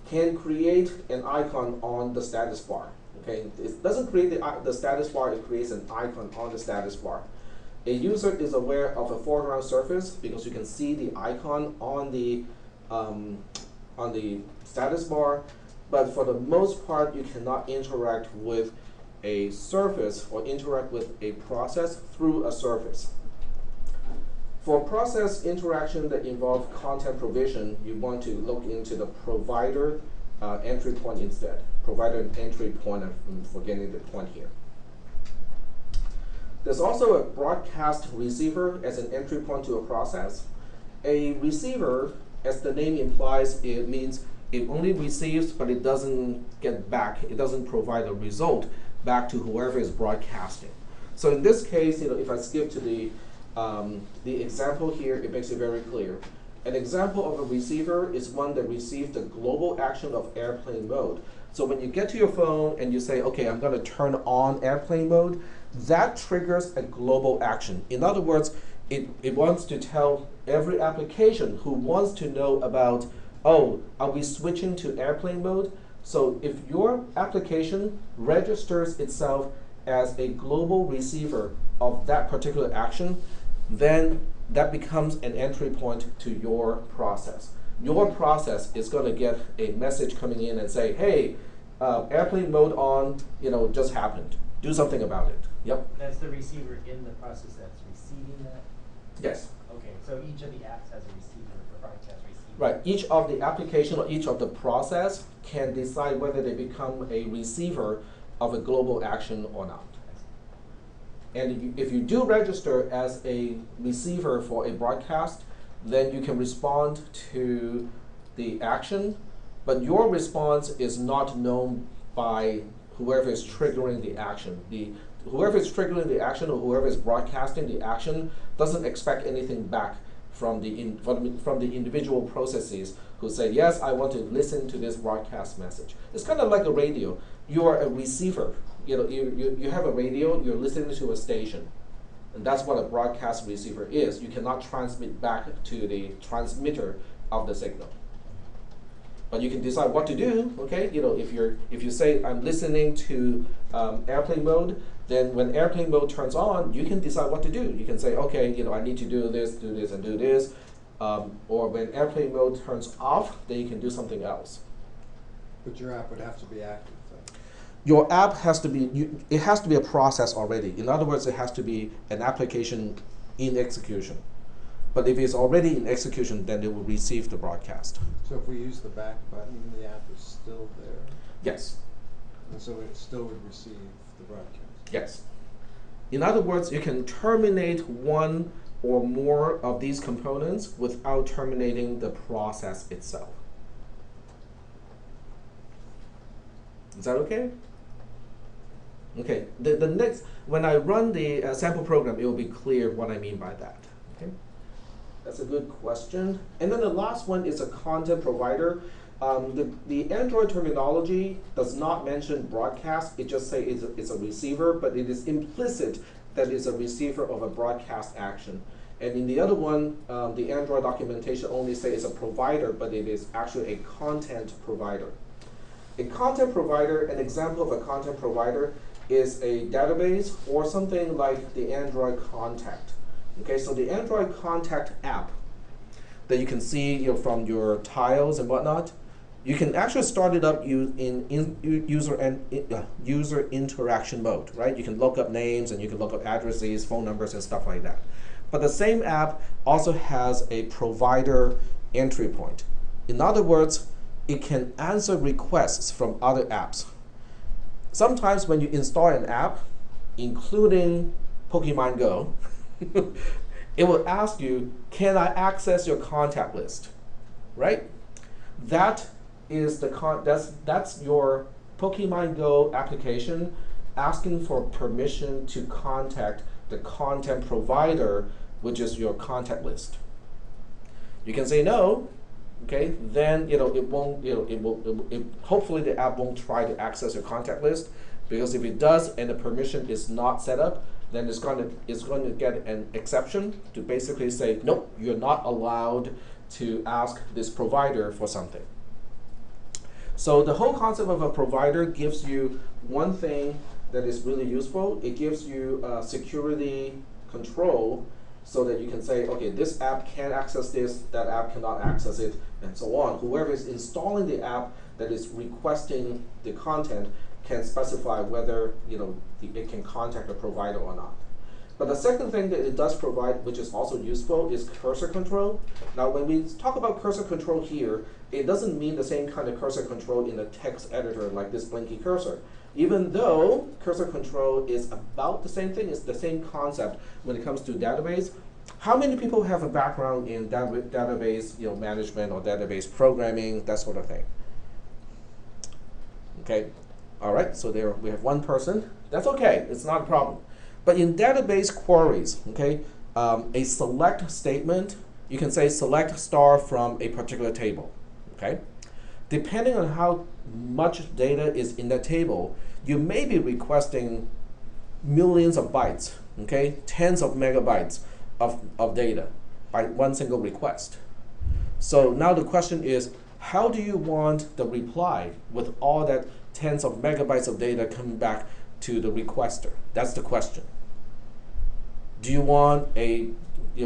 can create an icon on the status bar. Okay, it doesn't create the status bar, it creates an icon on the status bar. A user is aware of a foreground surface because you can see the icon on the status bar, but for the most part, you cannot interact with a surface or interact with a process through a surface. For process interaction that involve content provision, you want to look into the provider entry point instead. Provider entry point, I'm forgetting the point here. There's also a broadcast receiver as an entry point to a process. A receiver, as the name implies, it means it only receives, but it doesn't get back. It doesn't provide a result back to whoever is broadcasting. So in this case, if I skip to the example here, it makes it very clear. An example of a receiver is one that receives the global action of airplane mode. So when you get to your phone and you say, okay, I'm going to turn on airplane mode, that triggers a global action. In other words, it wants to tell every application who wants to know about, oh, are we switching to airplane mode? So if your application registers itself as a global receiver of that particular action, then that becomes an entry point to your process. Your process is going to get a message coming in and say, hey, airplane mode on, just happened. Do something about it. Yep. That's the receiver in the process that's receiving that? Yes. Okay, so each of the apps has a receiver for broadcast receiver. Right. Each of the application or each of the process can decide whether they become a receiver of a global action or not. And if you do register as a receiver for a broadcast, then you can respond to the action, but your response is not known by whoever is triggering the action. Whoever is triggering the action or whoever is broadcasting the action doesn't expect anything back from the individual processes who say, yes, I want to listen to this broadcast message. It's kind of like a radio. You are a receiver. You have a radio, you're listening to a station. And that's what a broadcast receiver is. You cannot transmit back to the transmitter of the signal. But you can decide what to do, okay? If you say, I'm listening to airplane mode, then when airplane mode turns on, you can decide what to do. You can say, okay, I need to do this, and do this. Or when airplane mode turns off, then you can do something else. But your app would have to be active, though. Your app has to be, it has to be a process already. In other words, it has to be an application in execution. But if it's already in execution, then it will receive the broadcast. So if we use the back button, the app is still there? Yes. And so it still would receive the broadcast? Yes. In other words, you can terminate one or more of these components without terminating the process itself. Is that okay? Okay, the next, when I run the sample program, it will be clear what I mean by that. Okay, that's a good question. And then the last one is a content provider. The Android terminology does not mention broadcast. It just says it's a receiver, but it is implicit that it's a receiver of a broadcast action. And in the other one, the Android documentation only says it's a provider, but it is actually a content provider. A content provider, an example of a content provider is a database or something like the Android Contact. Okay, so the Android Contact app that you can see from your tiles and whatnot, you can actually start it up in user interaction mode, right? You can look up names and you can look up addresses, phone numbers, and stuff like that. But the same app also has a provider entry point. In other words, it can answer requests from other apps. Sometimes when you install an app, including Pokemon Go, it will ask you, can I access your contact list, right? That is that's your Pokemon Go application asking for permission to contact the content provider, which is your contact list. You can say no, okay? Then it won't. Hopefully the app won't try to access your contact list, because if it does and the permission is not set up, then it's going to get an exception to basically say, nope, you're not allowed to ask this provider for something. So the whole concept of a provider gives you one thing that is really useful. It gives you security control so that you can say, okay, this app can access this, that app cannot access it, and so on. Whoever is installing the app that is requesting the content can specify whether it can contact the provider or not. But the second thing that it does provide, which is also useful, is cursor control. Now, when we talk about cursor control here, it doesn't mean the same kind of cursor control in a text editor like this blinky cursor. Even though cursor control is about the same thing, it's the same concept when it comes to database. How many people have a background in database management or database programming, that sort of thing? Okay, all right, so there we have one person. That's okay, it's not a problem. But in database queries, okay, a select statement, you can say select star from a particular table, okay? Depending on how much data is in that table, you may be requesting millions of bytes, okay, tens of megabytes of data by one single request. So now the question is, how do you want the reply with all that tens of megabytes of data coming back to the requester? That's the question. Do you want a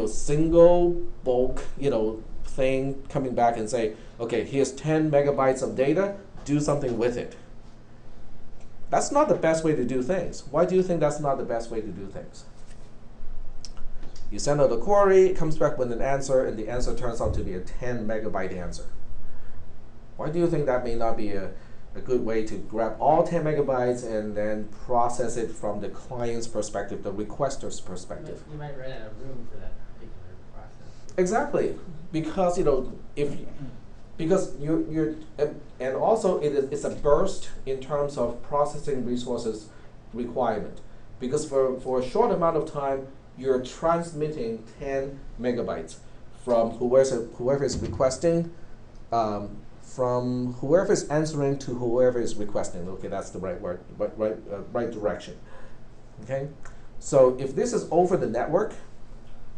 single bulk thing coming back and say, okay, here's 10 megabytes of data, do something with it? That's not the best way to do things. Why do you think that's not the best way to do things? You send out a query, it comes back with an answer, and the answer turns out to be a 10 megabyte answer. Why do you think that may not be a good way to grab all 10 megabytes and then process it from the client's perspective, the requester's perspective? You might run out of room for that particular process. Exactly, because you're and also it's a burst in terms of processing resources requirement, because for a short amount of time you're transmitting 10 megabytes from whoever is requesting, from whoever is answering to whoever is requesting. Okay, that's the right word, right direction. Okay, so if this is over the network,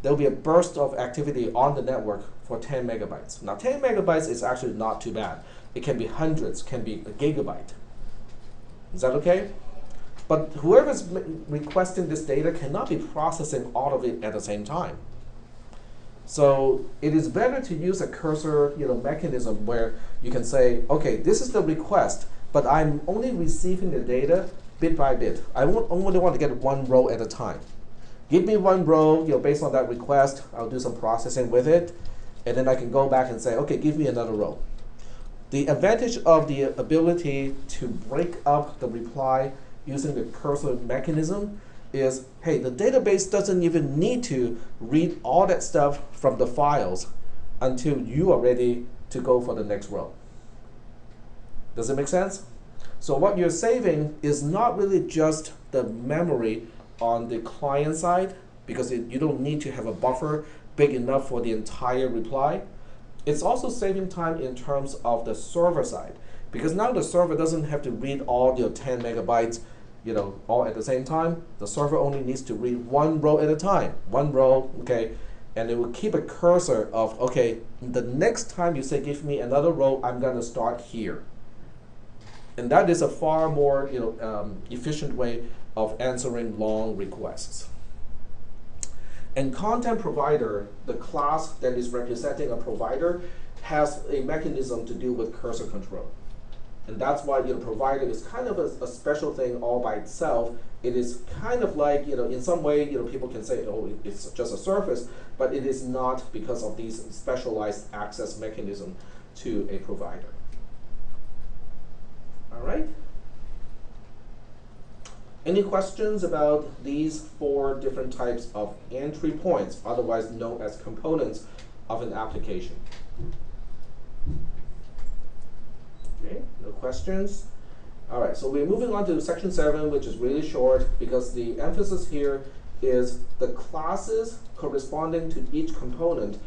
there'll be a burst of activity on the network for 10 megabytes. Now 10 megabytes is actually not too bad. It can be hundreds, can be a gigabyte. Is that okay? But whoever's requesting this data cannot be processing all of it at the same time. So it is better to use a cursor mechanism where you can say, okay, this is the request, but I'm only receiving the data bit by bit. I only want to get one row at a time. Give me one row, based on that request, I'll do some processing with it, and then I can go back and say, okay, give me another row. The advantage of the ability to break up the reply using the cursor mechanism is, hey, the database doesn't even need to read all that stuff from the files until you are ready to go for the next row. Does it make sense? So what you're saving is not really just the memory on the client side, because you don't need to have a buffer big enough for the entire reply. It's also saving time in terms of the server side, because now the server doesn't have to read all your 10 megabytes, all at the same time. The server only needs to read one row at a time, one row, okay, and it will keep a cursor of, okay, the next time you say give me another row, I'm gonna start here. And that is a far more efficient way of answering long requests. And content provider, the class that is representing a provider, has a mechanism to deal with cursor control. And that's why provider is kind of a special thing all by itself. It is kind of like, in some way, people can say, oh, it's just a surface, but it is not, because of these specialized access mechanism to a provider. All right. Any questions about these 4 different types of entry points, otherwise known as components of an application? Okay, no questions. All right, so we're moving on to section 7, which is really short, because the emphasis here is the classes corresponding to each component.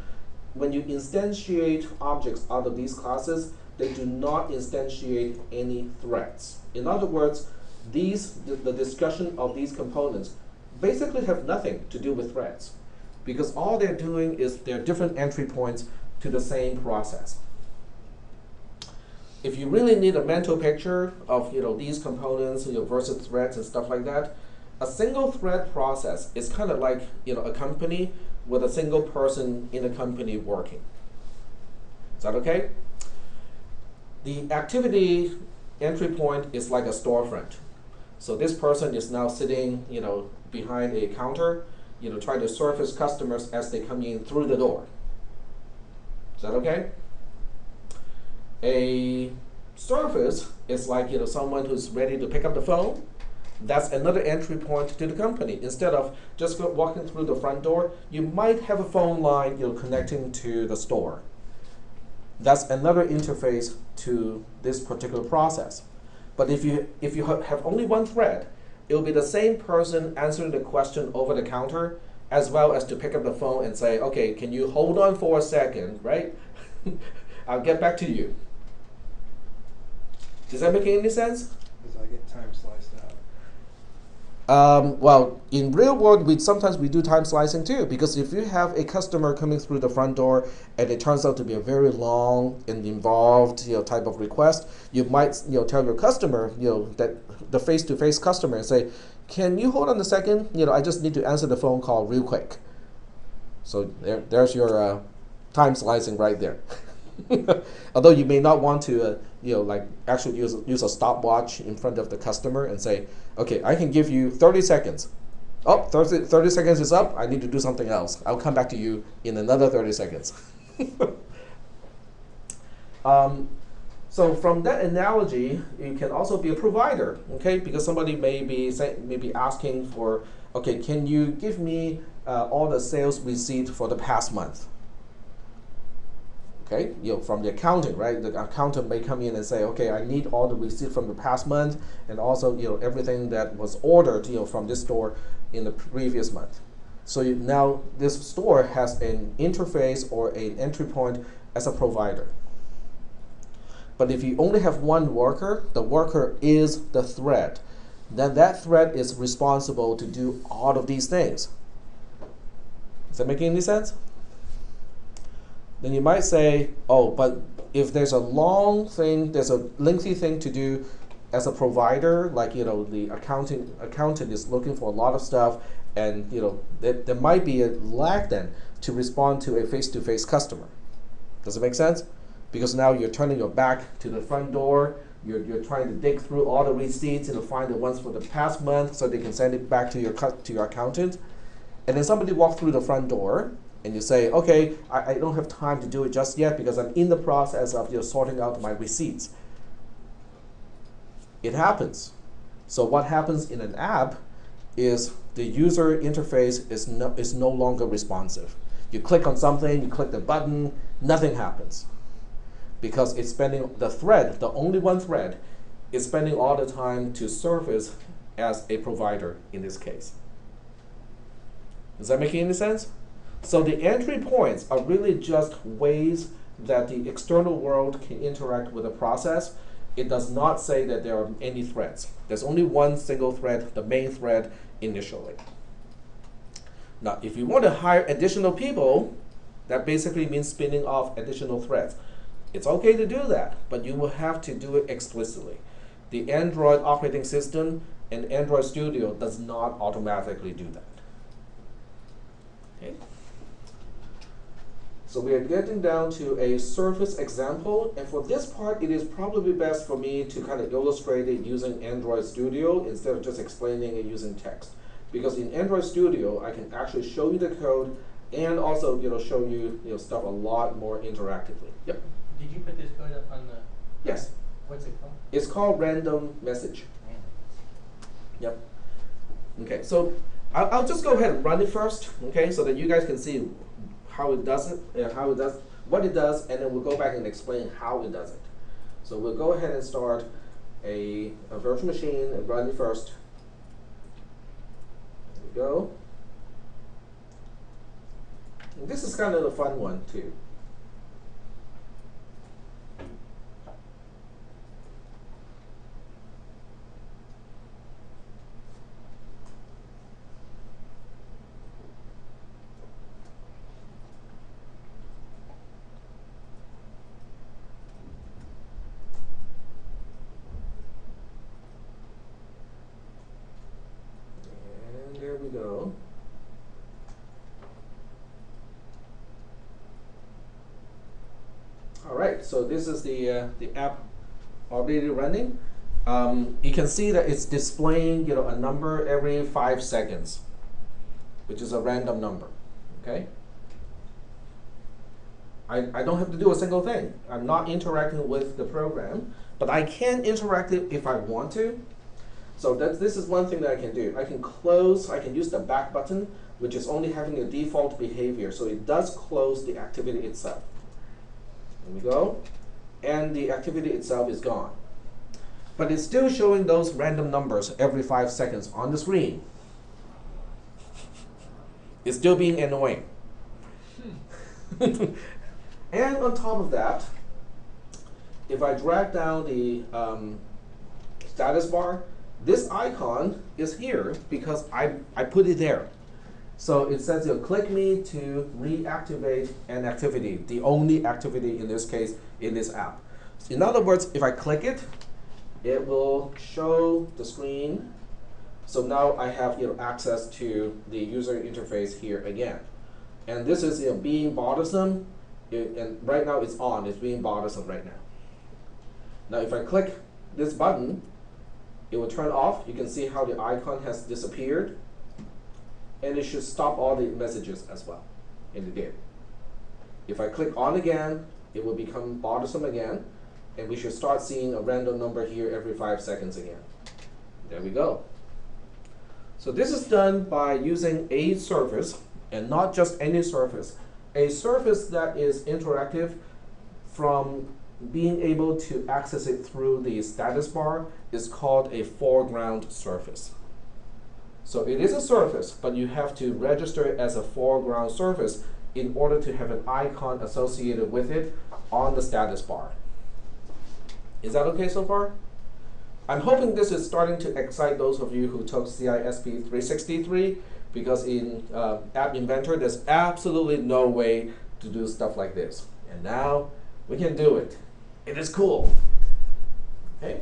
When you instantiate objects out of these classes, they do not instantiate any threads. In other words, the discussion of these components basically have nothing to do with threads, because all they're doing is they're different entry points to the same process. If you really need a mental picture of these components versus threads and stuff like that, a single thread process is kind of like a company with a single person in a company working. Is that okay? The activity entry point is like a storefront. So this person is now sitting, behind a counter, trying to service customers as they come in through the door. Is that okay? A service is like, someone who's ready to pick up the phone. That's another entry point to the company. Instead of just walking through the front door, you might have a phone line, connecting to the store. That's another interface to this particular process. But if you have only one thread, it will be the same person answering the question over the counter, as well as to pick up the phone and say, okay, can you hold on for a second, right? I'll get back to you. Does that make any sense? Because I get time sliced out. Well, in real world, sometimes we do time slicing too, because if you have a customer coming through the front door and it turns out to be a very long and involved type of request, you might tell your customer that the face-to-face customer and say, can you hold on a second? I just need to answer the phone call real quick. So there's your time slicing right there. Although you may not want to actually use a stopwatch in front of the customer and say, okay, I can give you 30 seconds. Oh, 30 seconds is up. I need to do something else. I'll come back to you in another 30 seconds. So from that analogy, you can also be a provider, okay? Because somebody may be asking for, okay, can you give me all the sales received for the past month? Okay, from the accountant, right? The accountant may come in and say, okay, I need all the receipts from the past month, and also everything that was ordered from this store in the previous month. So now this store has an interface or an entry point as a provider. But if you only have one worker, the worker is the thread. Then that thread is responsible to do all of these things. Is that making any sense? Then you might say, oh, but if there's a long thing, there's a lengthy thing to do as a provider, like the accountant is looking for a lot of stuff, and there might be a lag then to respond to a face-to-face customer. Does it make sense? Because now you're turning your back to the front door, you're trying to dig through all the receipts and find the ones for the past month so they can send it back to your accountant, and then somebody walks through the front door. And you say, okay, I don't have time to do it just yet because I'm in the process of sorting out my receipts. It happens. So what happens in an app is the user interface is no longer responsive. You click on something, you click the button, nothing happens. Because it's spending the thread, the only one thread, is spending all the time to service as a provider in this case. Is that making any sense? So the entry points are really just ways that the external world can interact with the process. It does not say that there are any threads. There's only one single thread, the main thread initially. Now, if you want to hire additional people, that basically means spinning off additional threads. It's okay to do that, but you will have to do it explicitly. The Android operating system and Android Studio does not automatically do that. Okay. So we are getting down to a surface example, and for this part, it is probably best for me to kind of illustrate it using Android Studio instead of just explaining it using text. Because in Android Studio, I can actually show you the code and also show you, stuff a lot more interactively. Yep. Did you put this code up on the? Yes. What's it called? It's called random message. Yep. Okay, so I'll just go ahead and run it first, okay, so that you guys can see how it does it, what it does, and then we'll go back and explain how it does it. So we'll go ahead and start a virtual machine and run it first. There we go. And this is kind of a fun one too. There we go. All right, so this is the app already running. You can see that it's displaying a number every 5 seconds, which is a random number. Okay. I don't have to do a single thing. I'm not interacting with the program, but I can interact if I want to. So this is one thing that I can do. I can use the back button, which is only having a default behavior. So it does close the activity itself. There we go. And the activity itself is gone. But it's still showing those random numbers every 5 seconds on the screen. It's still being annoying. And on top of that, if I drag down the status bar, this icon is here because I put it there. So it says click me to reactivate an activity, the only activity in this case in this app. So in other words, if I click it, it will show the screen. So now I have access to the user interface here again. And this is being bothersome, and right now it's on, it's being bothersome right now. Now if I click this button, it will turn off. You can see how the icon has disappeared. And it should stop all the messages as well. And it did. If I click on again, it will become bothersome again. And we should start seeing a random number here every 5 seconds again. There we go. So this is done by using a surface, and not just any surface. A surface that is interactive from being able to access it through the status bar is called a foreground surface. So it is a surface, but you have to register it as a foreground surface in order to have an icon associated with it on the status bar. Is that okay so far? I'm hoping this is starting to excite those of you who took cisp363, because in App Inventor, there's absolutely no way to do stuff like this. And now we can do it. It is cool. Okay.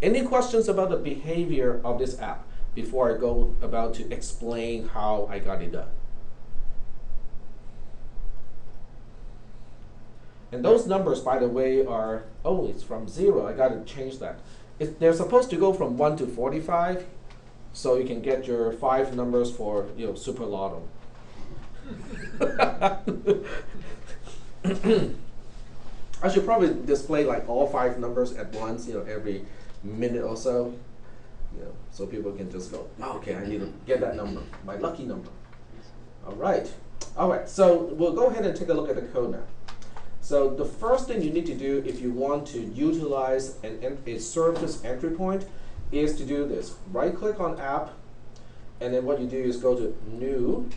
Any questions about the behavior of this app before I go about to explain how I got it done? And those numbers, by the way, are, oh, it's from 0. I got to change that. They're supposed to go from 1 to 45, so you can get your 5 numbers for Super Lotto. I should probably display like all 5 numbers at once, every minute or so. You know, so people can just go, oh, okay, I need to get that number, my lucky number. All right. So we'll go ahead and take a look at the code now. So the first thing you need to do if you want to utilize a surface entry point is to do this. Right-click on App, and then what you do is go to New,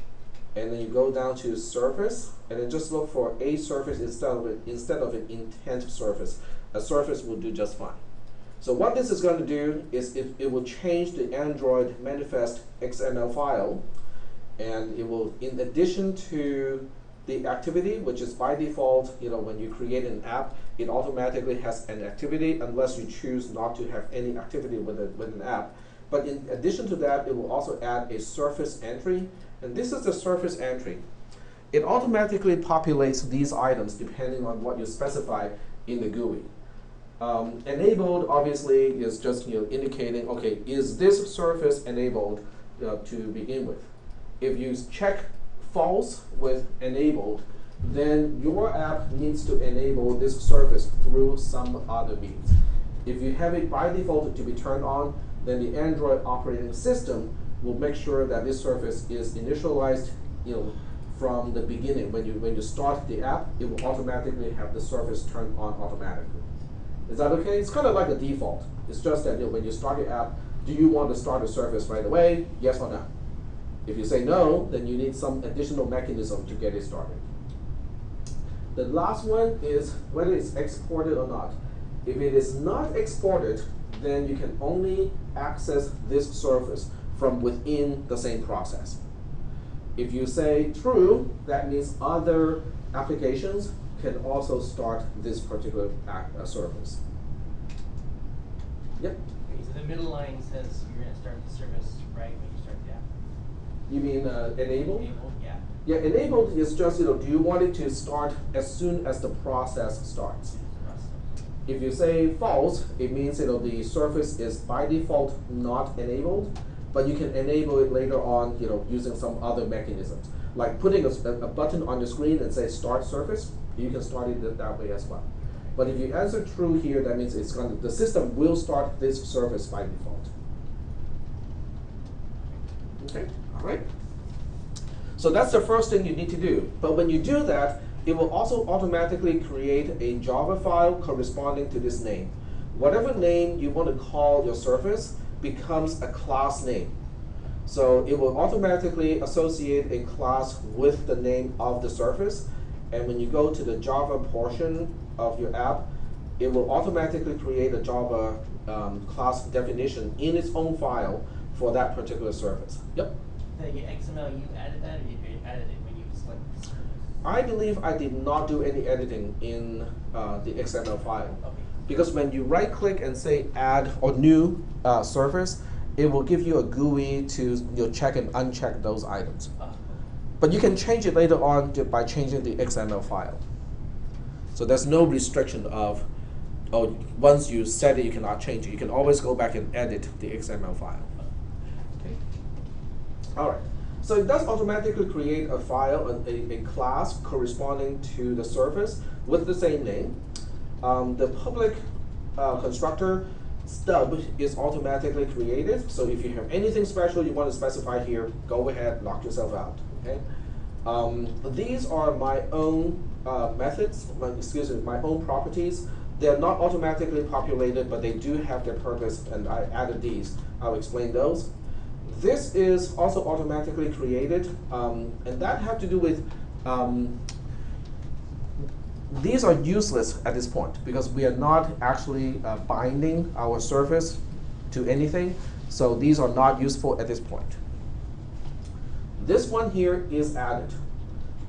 and then you go down to Surface, and then just look for a surface instead of an intent surface. A surface will do just fine. So what this is going to do is it will change the Android manifest XML file, and it will, in addition to the activity, which is by default, you know, when you create an app, it automatically has an activity unless you choose not to have any activity with an app. But in addition to that, it will also add a surface entry, and this is the surface entry. It automatically populates these items depending on what you specify in the GUI. Enabled obviously is just, you know, indicating, okay, is this surface enabled to begin with? If you check false with enabled, then your app needs to enable this surface through some other means. If you have it by default to be turned on, then the Android operating system will make sure that this surface is initialized, you know, from the beginning. When you start the app, it will automatically have the surface turned on automatically. Is that okay? It's kind of like a default. It's just that, you know, when you start your app, do you want to start a surface right away? Yes or no? If you say no, then you need some additional mechanism to get it started. The last one is whether it's exported or not. If it is not exported, then you can only access this surface from within the same process. If you say true, that means other applications can also start this particular surface. Yep. Okay, so the middle line says you're going to start the service right when you start the app. You mean enabled? Enabled, yeah. Yeah, enabled is just, you know, do you want it to start as soon as the process starts? If you say false, it means, you know, the surface is by default not enabled, but you can enable it later on, you know, using some other mechanisms. Like putting a button on the screen and say start surface, you can start it that way as well. But if you answer true here, that means it's going to, the system will start this surface by default. Okay, all right. So that's the first thing you need to do. But when you do that, it will also automatically create a Java file corresponding to this name. Whatever name you want to call your surface becomes a class name. So it will automatically associate a class with the name of the surface. And when you go to the Java portion of your app, it will automatically create a Java class definition in its own file for that particular surface. Yep. The XML, you added that, or you added it when you select the service? I believe I did not do any editing in the XML file. Okay. Because when you right click and say add or new surface, it will give you a GUI to check and uncheck those items. But you can change it later on by changing the XML file. So there's no restriction of, oh, once you set it, you cannot change it. You can always go back and edit the XML file. Okay. All right. So it does automatically create a file, a class corresponding to the surface with the same name. The public constructor stub is automatically created. So if you have anything special you want to specify here, go ahead, knock yourself out. Okay. These are my own methods, my own properties. They're not automatically populated, but they do have their purpose, and I added these. I'll explain those. This is also automatically created, and that have to do with, these are useless at this point because we are not actually binding our surface to anything, so these are not useful at this point. This one here is added.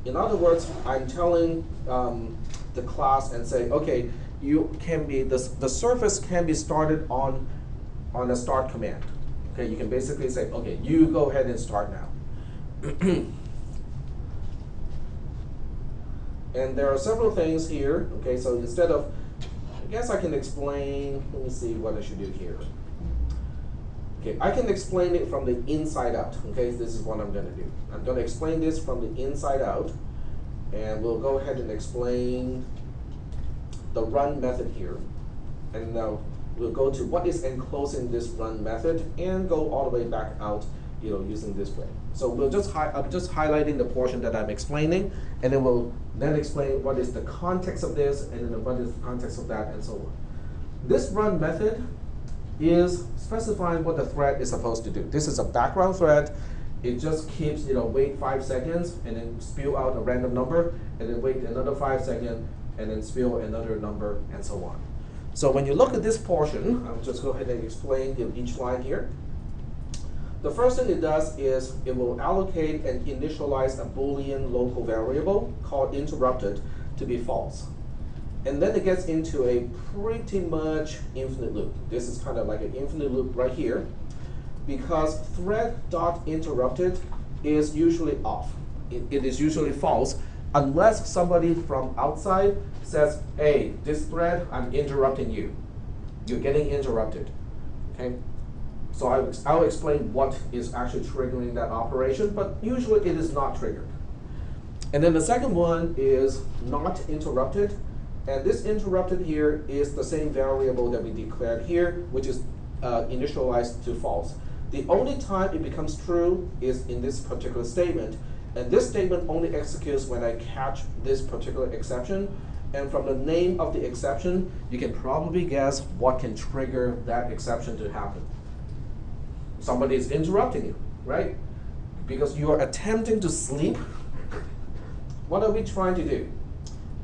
In other words, I'm telling the class and say, okay, you can be, the surface can be started on a start command. Okay, you can basically say, okay, you go ahead and start now. And there are several things here. Okay, so instead of, I guess I can explain, let me see what I should do here. Okay, I can explain it from the inside out. Okay, this is what I'm going to do. I'm going to explain this from the inside out, and we'll go ahead and explain the run method here. And now we'll go to what is enclosing this run method and go all the way back out, using this way. So I'm just highlighting the portion that I'm explaining, and then we'll then explain what is the context of this, and then what is the context of that, and so on. This run method is specifying what the thread is supposed to do. This is a background thread. It just keeps, wait 5 seconds and then spew out a random number, and then wait another 5 seconds and then spew another number, and so on. So when you look at this portion, I'll just go ahead and explain each line here. The first thing it does is it will allocate and initialize a Boolean local variable called interrupted to be false. And then it gets into a pretty much infinite loop. This is kind of like an infinite loop right here, because thread.interrupted is usually off. It is usually false unless somebody from outside says, hey, this thread, I'm interrupting you. You're getting interrupted, okay? So I'll explain what is actually triggering that operation, but usually it is not triggered. And then the second one is not interrupted. And this interrupted here is the same variable that we declared here, which is initialized to false. The only time it becomes true is in this particular statement. And this statement only executes when I catch this particular exception. And from the name of the exception, you can probably guess what can trigger that exception to happen. Somebody is interrupting you, right? Because you are attempting to sleep. What are we trying to do?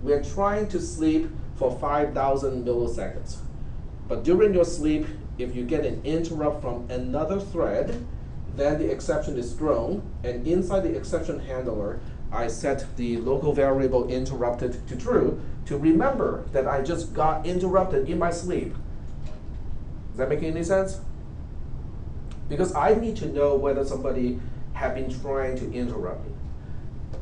We're trying to sleep for 5,000 milliseconds. But during your sleep, if you get an interrupt from another thread, then the exception is thrown, and inside the exception handler, I set the local variable interrupted to true to remember that I just got interrupted in my sleep. Does that make any sense? Because I need to know whether somebody had been trying to interrupt me.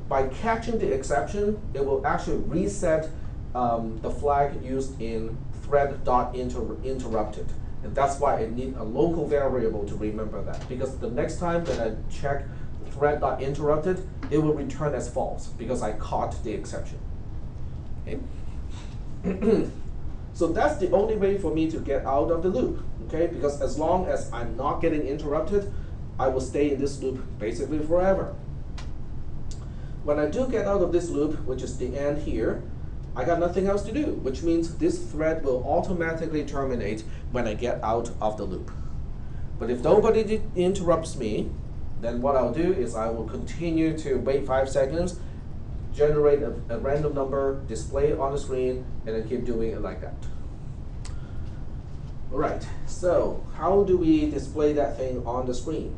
By catching the exception, it will actually reset the flag used in thread.interrupted. And that's why I need a local variable to remember that. Because the next time that I check thread.interrupted, it will return as false because I caught the exception. Okay? So that's the only way for me to get out of the loop. Okay? Because as long as I'm not getting interrupted, I will stay in this loop basically forever. When I do get out of this loop, which is the end here, I got nothing else to do, which means this thread will automatically terminate when I get out of the loop. But if nobody interrupts me, then what I'll do is I will continue to wait 5 seconds, generate a random number, display it on the screen, and then keep doing it like that. All right, so how do we display that thing on the screen?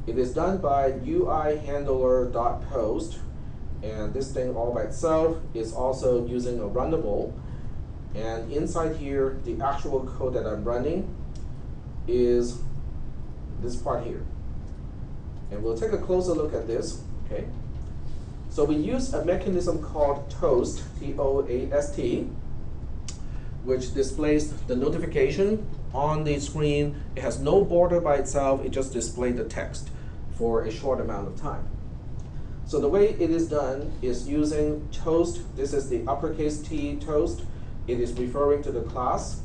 It is done by UI_handler.post, and this thing all by itself is also using a runnable. And inside here, the actual code that I'm running is this part here. And we'll take a closer look at this, okay? So we use a mechanism called toast, T-O-A-S-T, which displays the notification on the screen. It has no border by itself, it just displays the text for a short amount of time. So the way it is done is using toast. This is the uppercase T toast. It is referring to the class.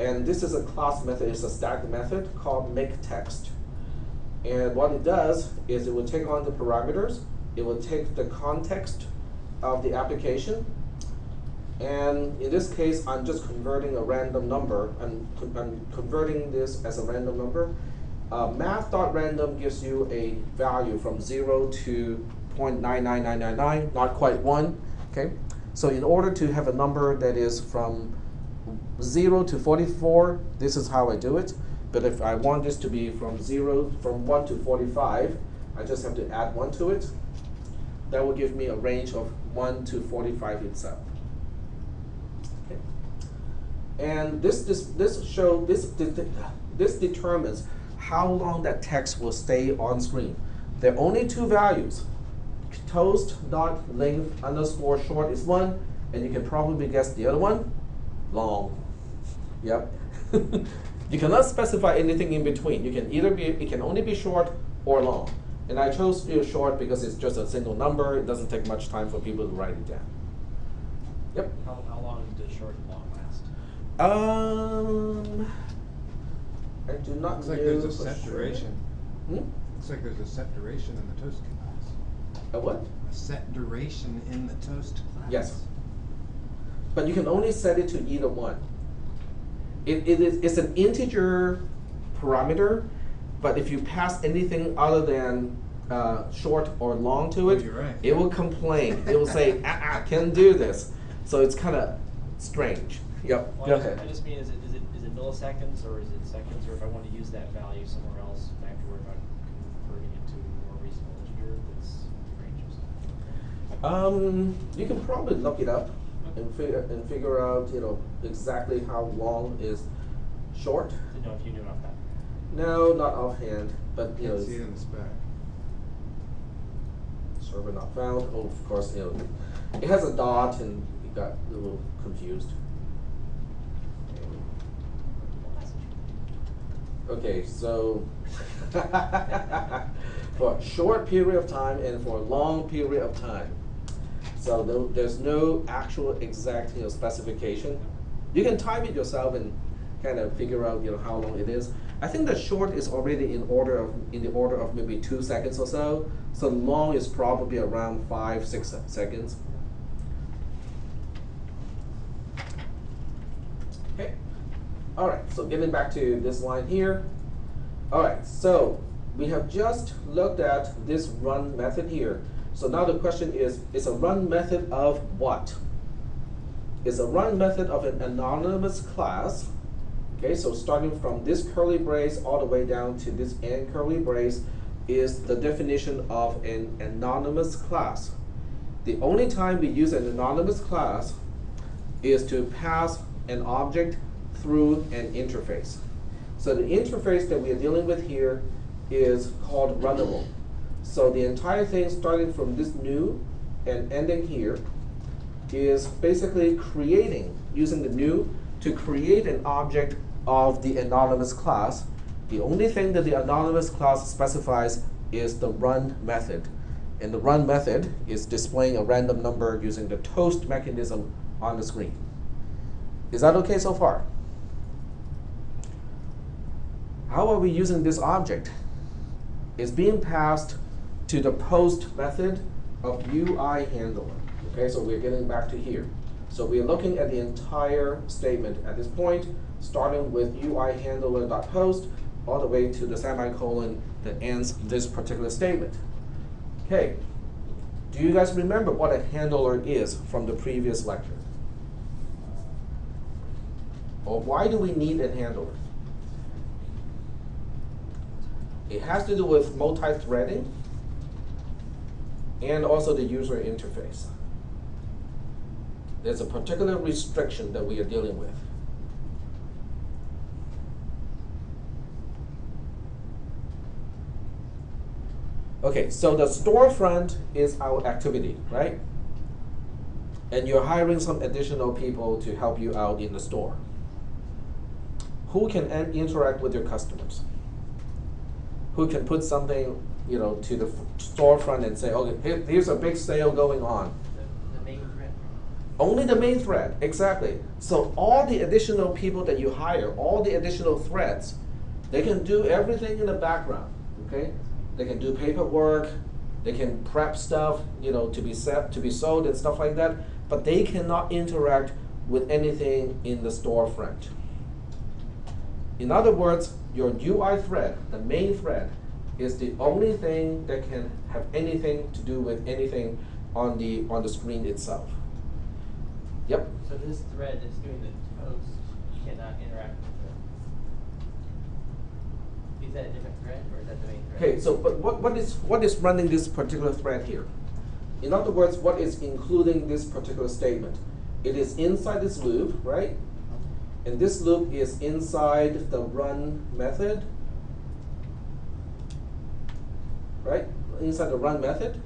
And this is a class method, it's a static method called makeText. And what it does is it will take on the parameters, it will take the context of the application, and in this case, I'm just converting a random number. I'm converting this as a random number. Math.random gives you a value from 0 to 0.99999, not quite 1. Okay? So in order to have a number that is from 0 to 44, this is how I do it. But if I want this to be from 1 to 45, I just have to add 1 to it. That will give me a range of 1 to 45 itself. Okay. And this determines how long that text will stay on screen. There are only 2 values. Toast.length_short is 1, and you can probably guess the other one, long. Yep. You cannot specify anything in between. It can only be short or long. And I chose short because it's just a single number. It doesn't take much time for people to write it down. Yep. How long does short and long last? I do not Looks know like there's a for set sure. duration. Hmm? Looks like there's a set duration in the toast class. A what? A set duration in the toast class. Yes. But you can only set it to either one. It's an integer parameter, but if you pass anything other than short or long to it, Oh, you're right. it will complain. It will say, can't do this. So it's kind of strange. Yep, Well, go ahead. I just mean, is it milliseconds or is it seconds, or if I want to use that value somewhere else, I have to worry about converting it to a more reasonable integer that's ranges. You can probably look it up and figure out, exactly how long is short. Didn't know if you knew off that. No, not offhand, but Can't see it in the spec. server not found. Oh, of course, it has a dot and it got a little confused. Okay, so for a short period of time and for a long period of time. So there's no actual exact specification. You can type it yourself and kind of figure out how long it is. I think the short is already in the order of maybe 2 seconds or so. So long is probably around 5-6 seconds. Okay. All right, so getting back to this line here. All right, so we have just looked at this run method here. So now the question is a run method of what? It's a run method of an anonymous class. Okay, so starting from this curly brace all the way down to this end curly brace is the definition of an anonymous class. The only time we use an anonymous class is to pass an object through an interface. So the interface that we are dealing with here is called runnable. So the entire thing starting from this new and ending here is basically using the new to create an object of the anonymous class. The only thing that the anonymous class specifies is the run method. And the run method is displaying a random number using the toast mechanism on the screen. Is that okay so far? How are we using this object? It's being passed to the post method of UI handler. Okay, so we're getting back to here. So we're looking at the entire statement at this point, starting with UI handler.post all the way to the semicolon that ends this particular statement. Okay, do you guys remember what a handler is from the previous lecture? Or why do we need a handler? It has to do with multi-threading and also the user interface. There's a particular restriction that we are dealing with. Okay, so the storefront is our activity, right? And you're hiring some additional people to help you out in the store. Who can interact with your customers? Who can put something, to the storefront and say, okay, here's a big sale going on. The main thread. Only the main thread, exactly. So all the additional people that you hire, all the additional threads, they can do everything in the background, okay? They can do paperwork, they can prep stuff, to be sold and stuff like that, but they cannot interact with anything in the storefront. In other words, your UI thread, the main thread, is the only thing that can have anything to do with anything on the screen itself. Yep. So this thread that's doing the post cannot interact with it. Is that a different thread or is that the main thread? Okay, so but what is running this particular thread here? In other words, what is including this particular statement? It is inside this loop, right? And this loop is inside the run method, right? Inside the run method.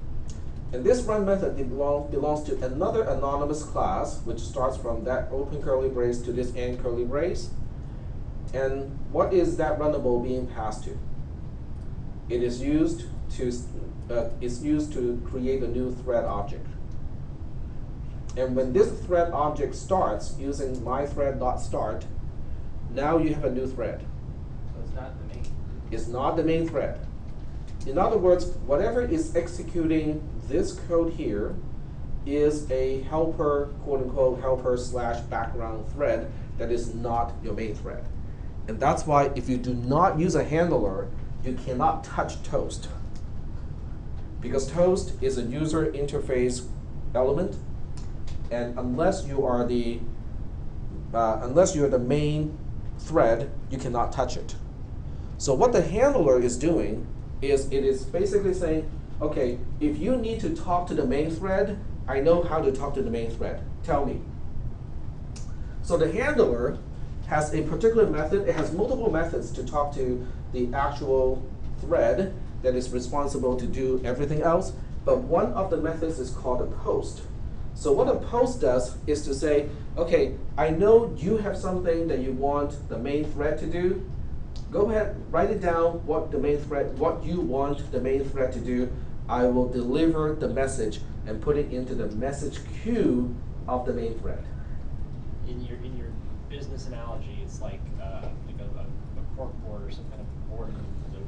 And this run method belongs to another anonymous class, which starts from that open curly brace to this end curly brace. And what is that runnable being passed to? It is used to create a new thread object. And when this thread object starts using myThread.start, now you have a new thread. So it's not the main. It's not the main thread. In other words, whatever is executing this code here is a helper, quote unquote, helper slash background thread that is not your main thread. And that's why if you do not use a handler, you cannot touch Toast. Because Toast is a user interface element, and unless you are the main thread, you cannot touch it. So what the handler is doing is it is basically saying, okay, if you need to talk to the main thread, I know how to talk to the main thread. Tell me. So the handler has a particular method. It has multiple methods to talk to the actual thread that is responsible to do everything else. But one of the methods is called a post. So what a post does is to say, okay, I know you have something that you want the main thread to do. Go ahead, write it down what you want the main thread to do. I will deliver the message and put it into the message queue of the main thread. In your business analogy, it's like a cork board or some kind of board in the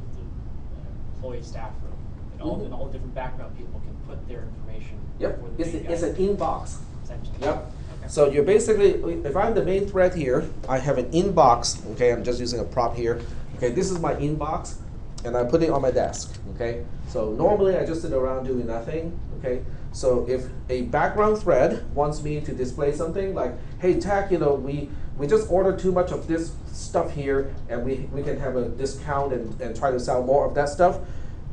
employee staff room, and all the different background people can put their information. Yep, before the main it's guy. an inbox. Essentially. Yep. Okay. So you're basically, if I'm the main thread here, I have an inbox. Okay, I'm just using a prop here. Okay, this is my inbox, and I put it on my desk. Okay, so normally I just sit around doing nothing. Okay, so if a background thread wants me to display something like, hey, Tech, we just ordered too much of this stuff here, and we can have a discount and try to sell more of that stuff.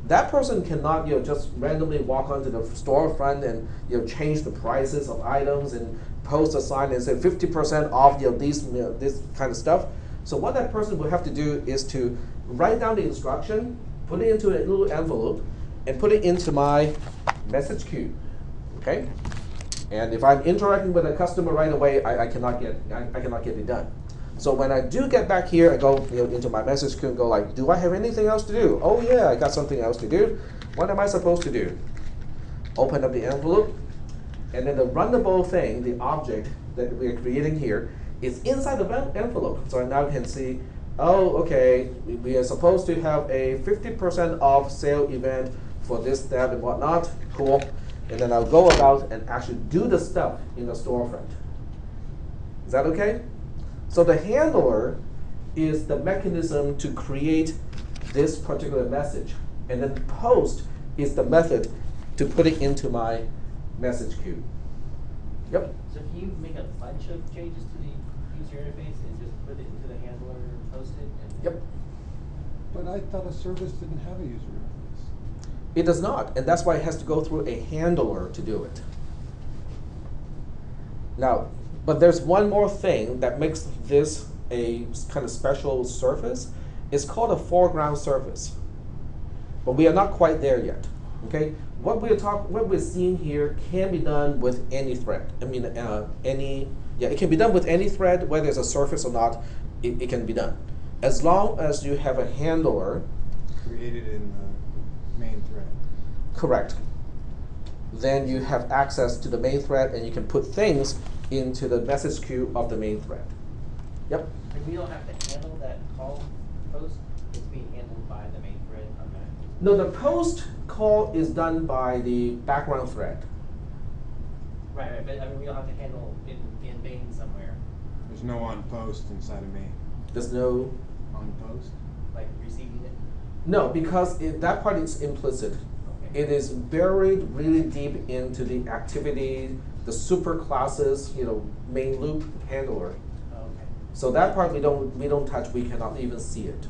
That person cannot just randomly walk onto the storefront and change the prices of items and post a sign and say 50% off this kind of stuff. So what that person will have to do is to write down the instruction, put it into a little envelope, and put it into my message queue. Okay? And if I'm interacting with a customer right away, I cannot get it done. So when I do get back here, I go into my message queue and go like, do I have anything else to do? Oh yeah, I got something else to do. What am I supposed to do? Open up the envelope, and then the runnable thing, the object that we're creating here, is inside the envelope. So I now can see, oh, okay, we are supposed to have a 50% off sale event for this, that, and whatnot. Cool. And then I'll go about and actually do the stuff in the storefront. Is that okay? So the handler is the mechanism to create this particular message. And then post is the method to put it into my message queue. Yep. So can you make a bunch of changes to the user interface and just put it into the handler and post it? And Yep. But I thought a service didn't have a user interface. It does not, and that's why it has to go through a handler to do it. Now, but there's one more thing that makes this a kind of special surface. It's called a foreground surface. But we are not quite there yet. Okay? What we're seeing here can be done with any thread. I mean, it can be done with any thread, whether it's a surface or not, it can be done. As long as you have a handler. Created in the main thread. Correct. Then you have access to the main thread, and you can put things into the message queue of the main thread. Yep. And we don't have to handle that call post. It's being handled by the main thread automatically. No, the post call is done by the background thread. Right, but I mean we don't have to handle in Bing somewhere, There's no on post inside of main. There's no. On post? like receiving it. No, because that part is implicit. Okay. It is buried really deep into the activity, the super classes, main loop handler. Oh, okay. So that part we don't touch. We cannot even see it.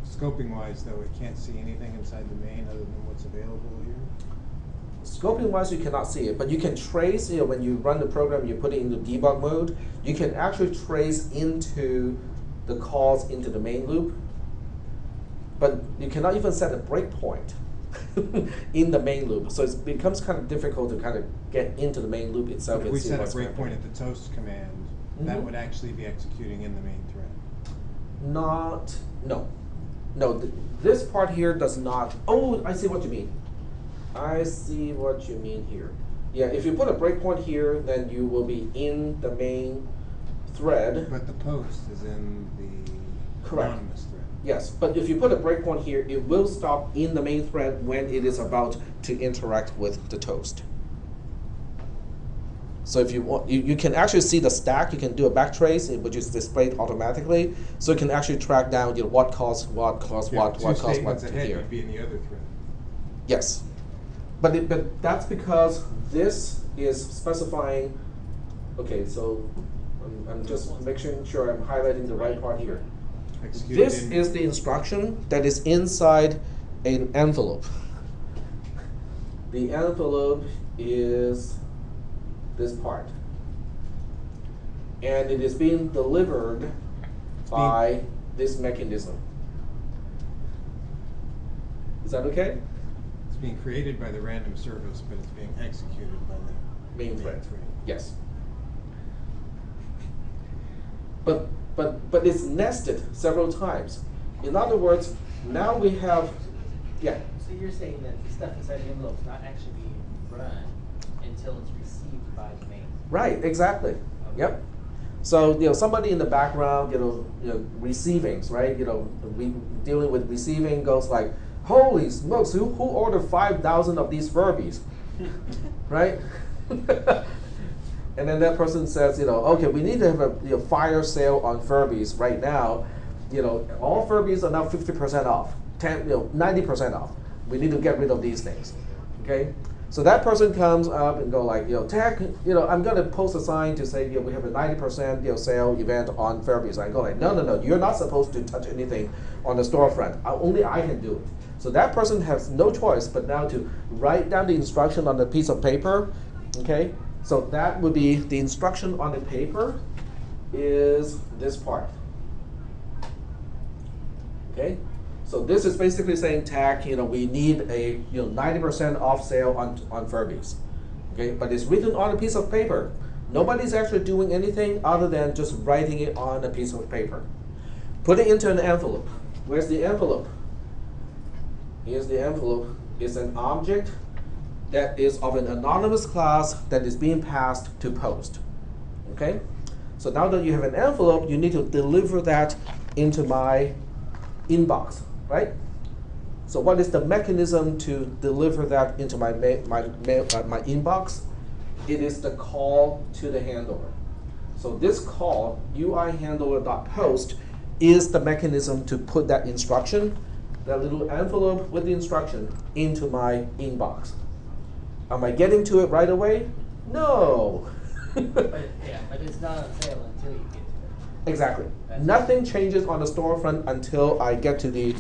Scoping wise though, it can't see anything inside the main other than what's available here. Scoping wise, you cannot see it, but you can trace. When you run the program, you put it into debug mode. You can actually trace into the calls into the main loop, but you cannot even set a breakpoint in the main loop. So it becomes kind of difficult to kind of get into the main loop itself. But if and we see set a what's breakpoint happening. at the toast command, that Mhm. would actually be executing in the main thread. No. This part here does not. Oh, I see what you mean. I see what you mean here. Yeah, if you put a breakpoint here, then you will be in the main thread. But the post is in the Correct. anonymous thread. Yes, but if you put a breakpoint here, it will stop in the main thread when it is about to interact with the toast. So if you want, you can actually see the stack. You can do a backtrace, which is displayed automatically. So you can actually track down, you know, what caused what, caused what Two caused what statements to ahead here. would be in the other thread. Yes, but that's because this is specifying. Okay, so I'm just making sure I'm highlighting the right part here. Executed This in- is the instruction that is inside an envelope. The envelope is this part. And it is being delivered by this mechanism. Is that okay? It's being created by the random service, but it's being executed by the Main thread. thread. Yes. But it's nested several times. In other words, now we have, yeah. So you're saying that the stuff inside the envelope is not actually being run until it's received by the main? Right, exactly. Yep. So, you know, somebody in the background, you know, receivings, right? You know, dealing with receiving goes like, holy smokes, who ordered 5,000 of these Furbies, right? And then that person says, you know, okay, we need to have a fire sale on Furbies right now. You know, all Furbies are now 50% off, 90% off. We need to get rid of these things, okay? So that person comes up and go like, you know, Tech, you know, I'm gonna post a sign to say, you know, we have a 90% sale event on Furbies. I go like, no, you're not supposed to touch anything on the storefront. Only I can do it. So that person has no choice but now to write down the instruction on a piece of paper, okay? So that would be the instruction on the paper is this part, okay? So this is basically saying, Tech, you know, we need a 90% off sale on Furbies, okay? But it's written on a piece of paper. Nobody's actually doing anything other than just writing it on a piece of paper. Put it into an envelope. Where's the envelope? Here's the envelope. It's an object that is of an anonymous class that is being passed to post, okay? So now that you have an envelope, you need to deliver that into my inbox, right? So what is the mechanism to deliver that into my inbox? It is the call to the handler. So this call, UIHandler.post, is the mechanism to put that instruction, that little envelope with the instruction, into my inbox. Am I getting to it right away? No. But it's not on sale until you get to it. Exactly. That's Nothing changes on the storefront until I get to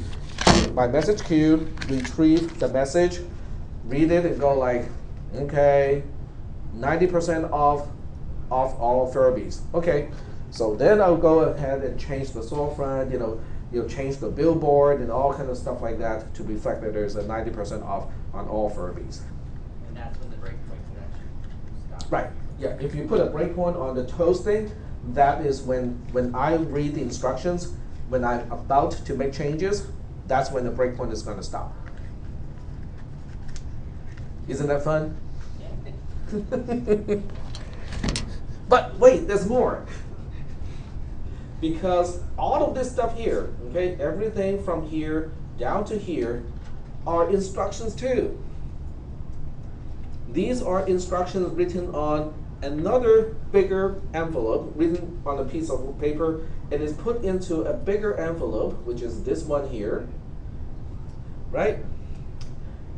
my message queue, retrieve the message, read it, and go like, okay, 90% off all Furbies. Okay, so then I'll go ahead and change the storefront, change the billboard and all kind of stuff like that to reflect that there's a 90% off on all Furbies. And that's when the breakpoint can actually stop. Right. Yeah. If you put a breakpoint on the toasting, that is when I read the instructions, when I'm about to make changes, that's when the breakpoint is going to stop. Isn't that fun? Yeah. But wait, there's more. Because all of this stuff here, okay, everything from here down to here are instructions too. These are instructions written on another bigger envelope, written on a piece of paper, and is put into a bigger envelope, which is this one here, right?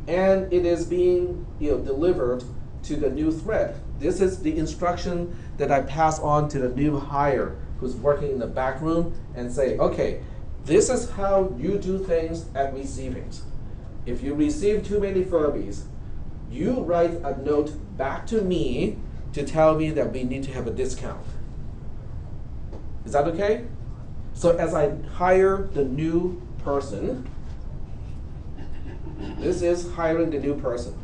And it is being delivered to the new thread. This is the instruction that I pass on to the new hire who's working in the back room and say, okay, this is how you do things at receivings. If you receive too many Furbies, you write a note back to me to tell me that we need to have a discount. Is that okay? So as I hire the new person, this is hiring the new person.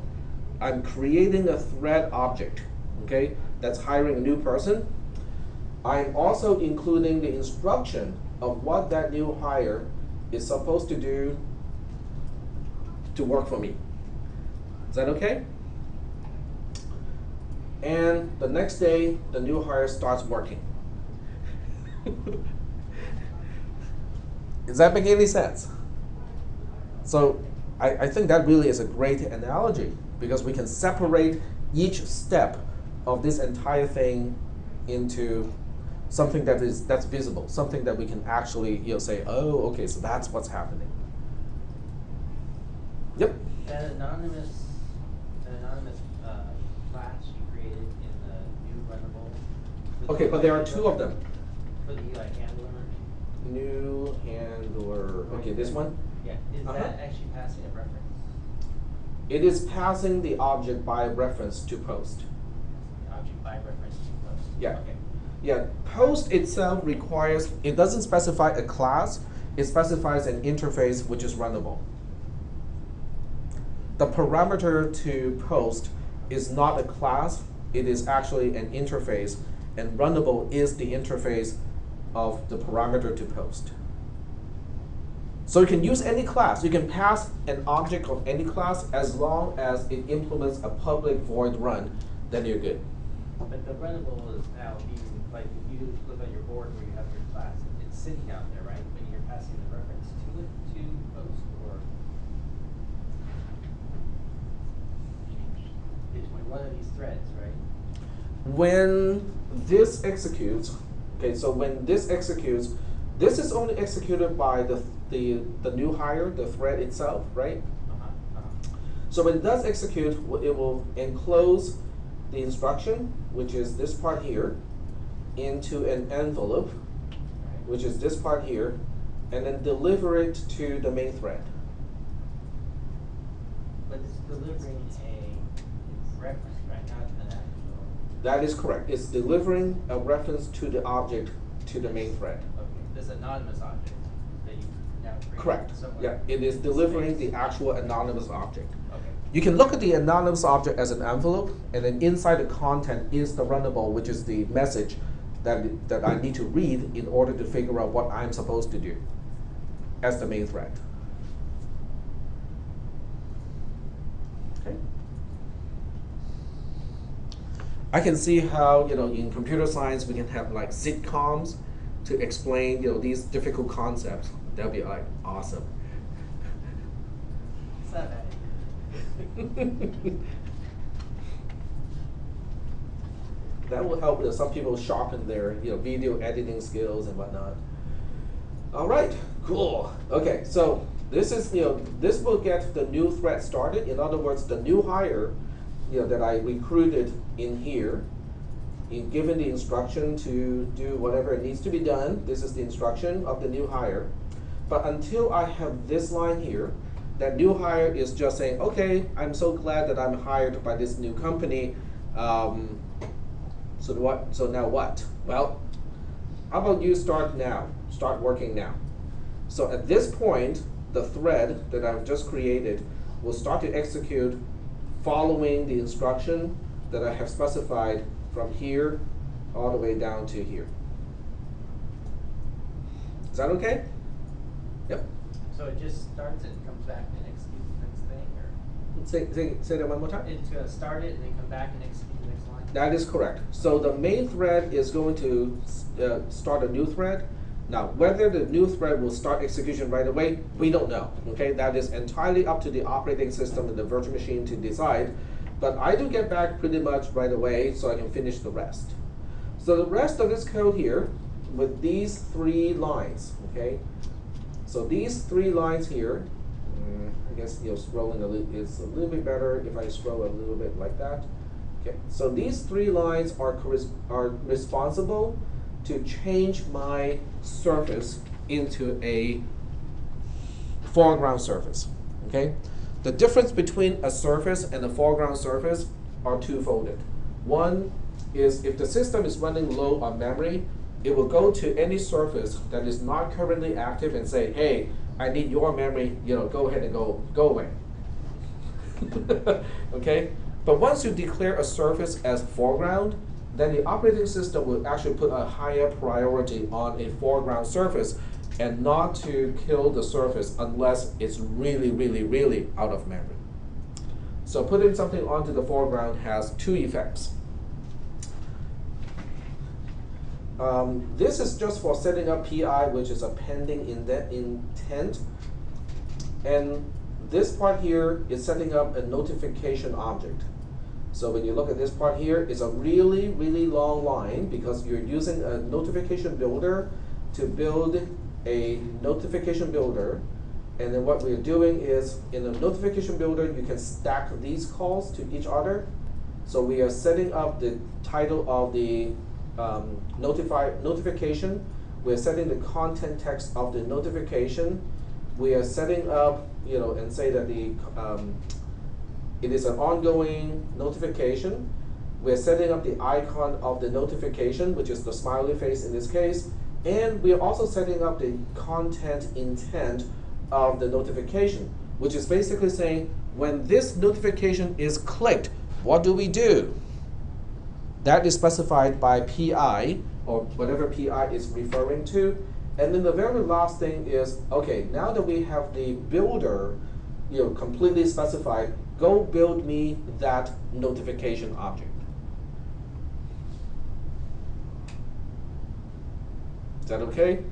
I'm creating a thread object, okay, that's hiring a new person. I'm also including the instruction of what that new hire is supposed to do to work for me. Is that okay? and the next day the new hire starts working. Does that make any sense? So I think that really is a great analogy because we can separate each step of this entire thing into something that's visible, something that we can actually say, oh, okay, so that's what's happening. Yep. That anonymous class you created in the new runnable. Okay, but there are two of them. For the handler. New handler. Okay, this one? Yeah. Is that actually passing a reference? It is passing the object by reference to post. The object by reference to post. Yeah. Okay. Yeah, post itself requires, it doesn't specify a class, it specifies an interface which is runnable. The parameter to post is not a class, it is actually an interface, and runnable is the interface of the parameter to post. So you can use any class, you can pass an object of any class as long as it implements a public void run, then you're good. But the runnable is now being, like, if you look on your board where you have your class, it's sitting out there, right? But you're passing the reference to it to post, or it's one of these threads, right? When this executes, okay, so when this executes, this is only executed by the new hire, the thread itself, right? So when it does execute, it will enclose the instruction, which is this part here, into an envelope, which is this part here, and then deliver it to the main thread. But it's delivering a reference, right? Not an actual. That is correct. It's delivering a reference to the object to the main thread. Okay, this anonymous object that you now create. Correct. Somewhere. Yeah, it is delivering the actual anonymous object. Okay. You can look at the anonymous object as an envelope, and then inside the content is the runnable, which is the message that I need to read in order to figure out what I'm supposed to do as the main thread. Okay. I can see how in computer science we can have like sitcoms to explain these difficult concepts. That'd be like awesome. It's not bad. That will help some people sharpen their video editing skills and whatnot. All right, cool. Okay, so this is this will get the new thread started. In other words, the new hire that I recruited in here, given the instruction to do whatever it needs to be done. This is the instruction of the new hire. But until I have this line here, that new hire is just saying, okay, I'm so glad that I'm hired by this new company. So what? So now what? Well, how about you start now? Start working now. So at this point, the thread that I've just created will start to execute following the instruction that I have specified from here all the way down to here. Is that okay? Yep. So it just starts it and comes back and executes the next thing, or Say that one more time. it's gonna start it and then come back and execute the next line? That is correct. So the main thread is going to start a new thread. Now, whether the new thread will start execution right away, we don't know. Okay, that is entirely up to the operating system and the virtual machine to decide. But I do get back pretty much right away, so I can finish the rest. So the rest of this code here, with these 3 lines, okay. So these 3 lines here, I guess scrolling is a little bit better if I scroll a little bit like that. Okay, so these 3 lines are responsible to change my surface into a foreground surface. Okay, the difference between a surface and a foreground surface are twofold. One is if the system is running low on memory, it will go to any surface that is not currently active and say, hey, I need your memory, go ahead and go away. Okay? But once you declare a surface as foreground, then the operating system will actually put a higher priority on a foreground surface and not to kill the surface unless it's really, really, really out of memory. So putting something onto the foreground has 2 effects. This is just for setting up PI, which is a pending intent. And this part here is setting up a notification object. So when you look at this part here, it's a really, really long line because you're using a notification builder to build a notification builder. And then what we're doing is, in a notification builder, you can stack these calls to each other. So we are setting up the title of the notification. We're setting the content text of the notification. We are setting up, and say that it is an ongoing notification. We're setting up the icon of the notification, which is the smiley face in this case. And we are also setting up the content intent of the notification, which is basically saying, when this notification is clicked, what do we do? That is specified by PI, or whatever PI is referring to. And then the very last thing is, okay, now that we have the builder completely specified, go build me that notification object. Is that okay?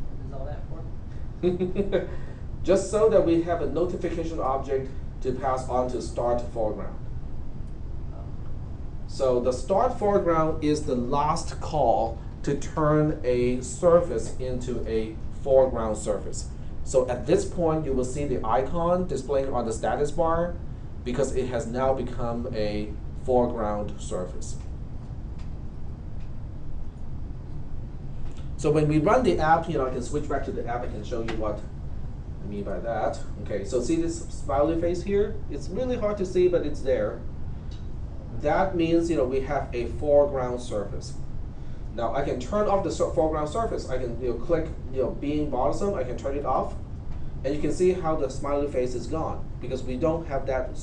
What is all that for? Just so that we have a notification object to pass on to start foreground. So the start foreground is the last call to turn a surface into a foreground surface. So at this point, you will see the icon displaying on the status bar because it has now become a foreground surface. So when we run the app, I can switch back to the app. I can show you what I mean by that. Okay, so see this smiley face here? It's really hard to see, but it's there. That means we have a foreground surface. Now I can turn off the foreground surface. I can click being bothersome. I can turn it off, and you can see how the smiley face is gone because we don't have that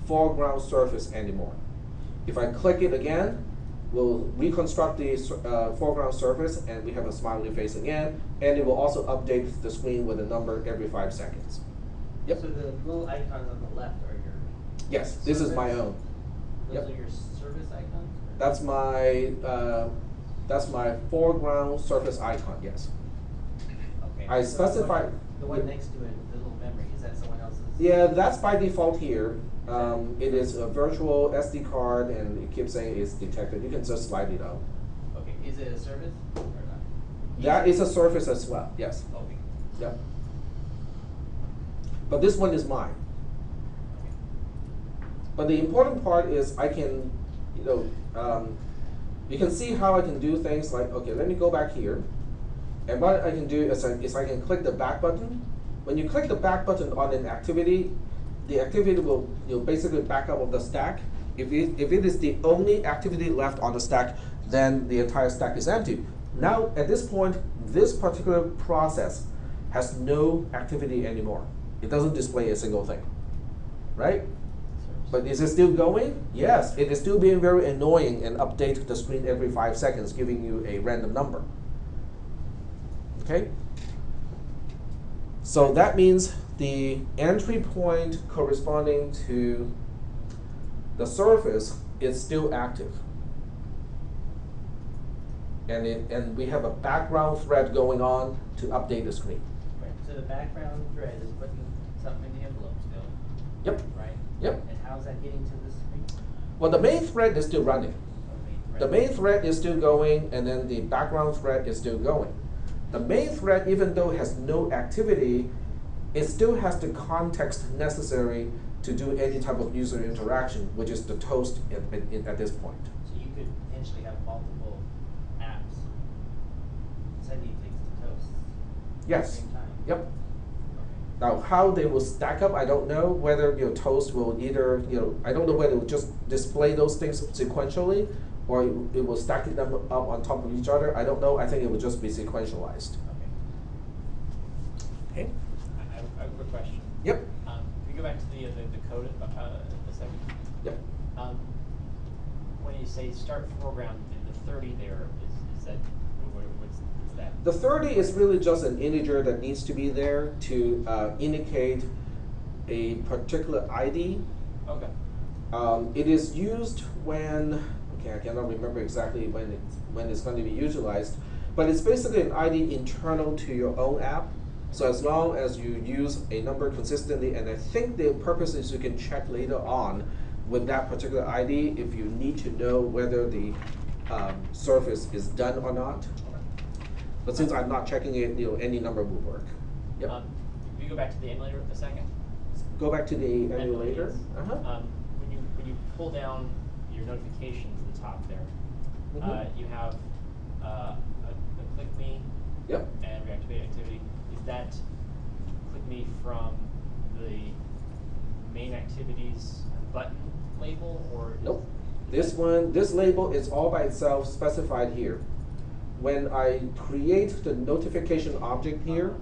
foreground surface anymore. If I click it again, we'll reconstruct the foreground surface, and we have a smiley face again, and it will also update the screen with a number every 5 seconds. Yep. So the little icons on the left are your. Yes, this is my own. Those Yep. are your service icons? That's my foreground surface icon. Yes. Okay. I So specified. The one next to it, the little memory, is that someone else's? Yeah, that's by default here. It is a virtual SD card, and it keeps saying it's detected. You can just slide it out. Okay, is it a service or not? That is a surface as well. Yes. Okay. Yep. But this one is mine. Okay. But the important part is I can, you can see how I can do things like, okay, let me go back here. And what I can do is I can click the back button. When you click the back button on an activity, the activity will basically back up of the stack. If it is the only activity left on the stack, then the entire stack is empty. Now, at this point, this particular process has no activity anymore. It doesn't display a single thing, right? But is it still going? Yes, it is still being very annoying and update the screen every 5 seconds, giving you a random number. Okay? So that means the entry point corresponding to the surface is still active. And we have a background thread going on to update the screen. Right, so the background thread is putting something in the envelope still, Yep. right? Yep. And how's that getting to the screen? Well, the main thread is still running. Oh, The main thread is still going, and then the background thread is still going. The main thread, even though it has no activity, it still has the context necessary to do any type of user interaction, which is the toast at this point. So you could potentially have multiple apps sending things to Toast at the Yes. same time? Yep. Okay. Now, how they will stack up, I don't know. Whether Toast will either, I don't know whether it will just display those things sequentially, or it will stack them up on top of each other. I don't know. I think it will just be sequentialized. Okay. Okay. I have a quick question. Yep. Can we go back to the code a second? Yep. When you say start foreground, the 30 there, is that, what's that? The 30 is really just an integer that needs to be there to indicate a particular ID. Okay. It is used when, I cannot remember exactly when it's going to be utilized, but it's basically an ID internal to your own app. So as long as you use a number consistently, and I think the purpose is you can check later on with that particular ID if you need to know whether the service is done or not. But since I'm not checking it, any number will work. Yep. Can we go back to the emulator a second? Go back to the emulator. Yes. When you pull down your notifications at the top there, you have a click me Yep. and reactivate activity. Is that click me from the main activities button label, or Nope. This label is all by itself specified here. When I create the notification object here,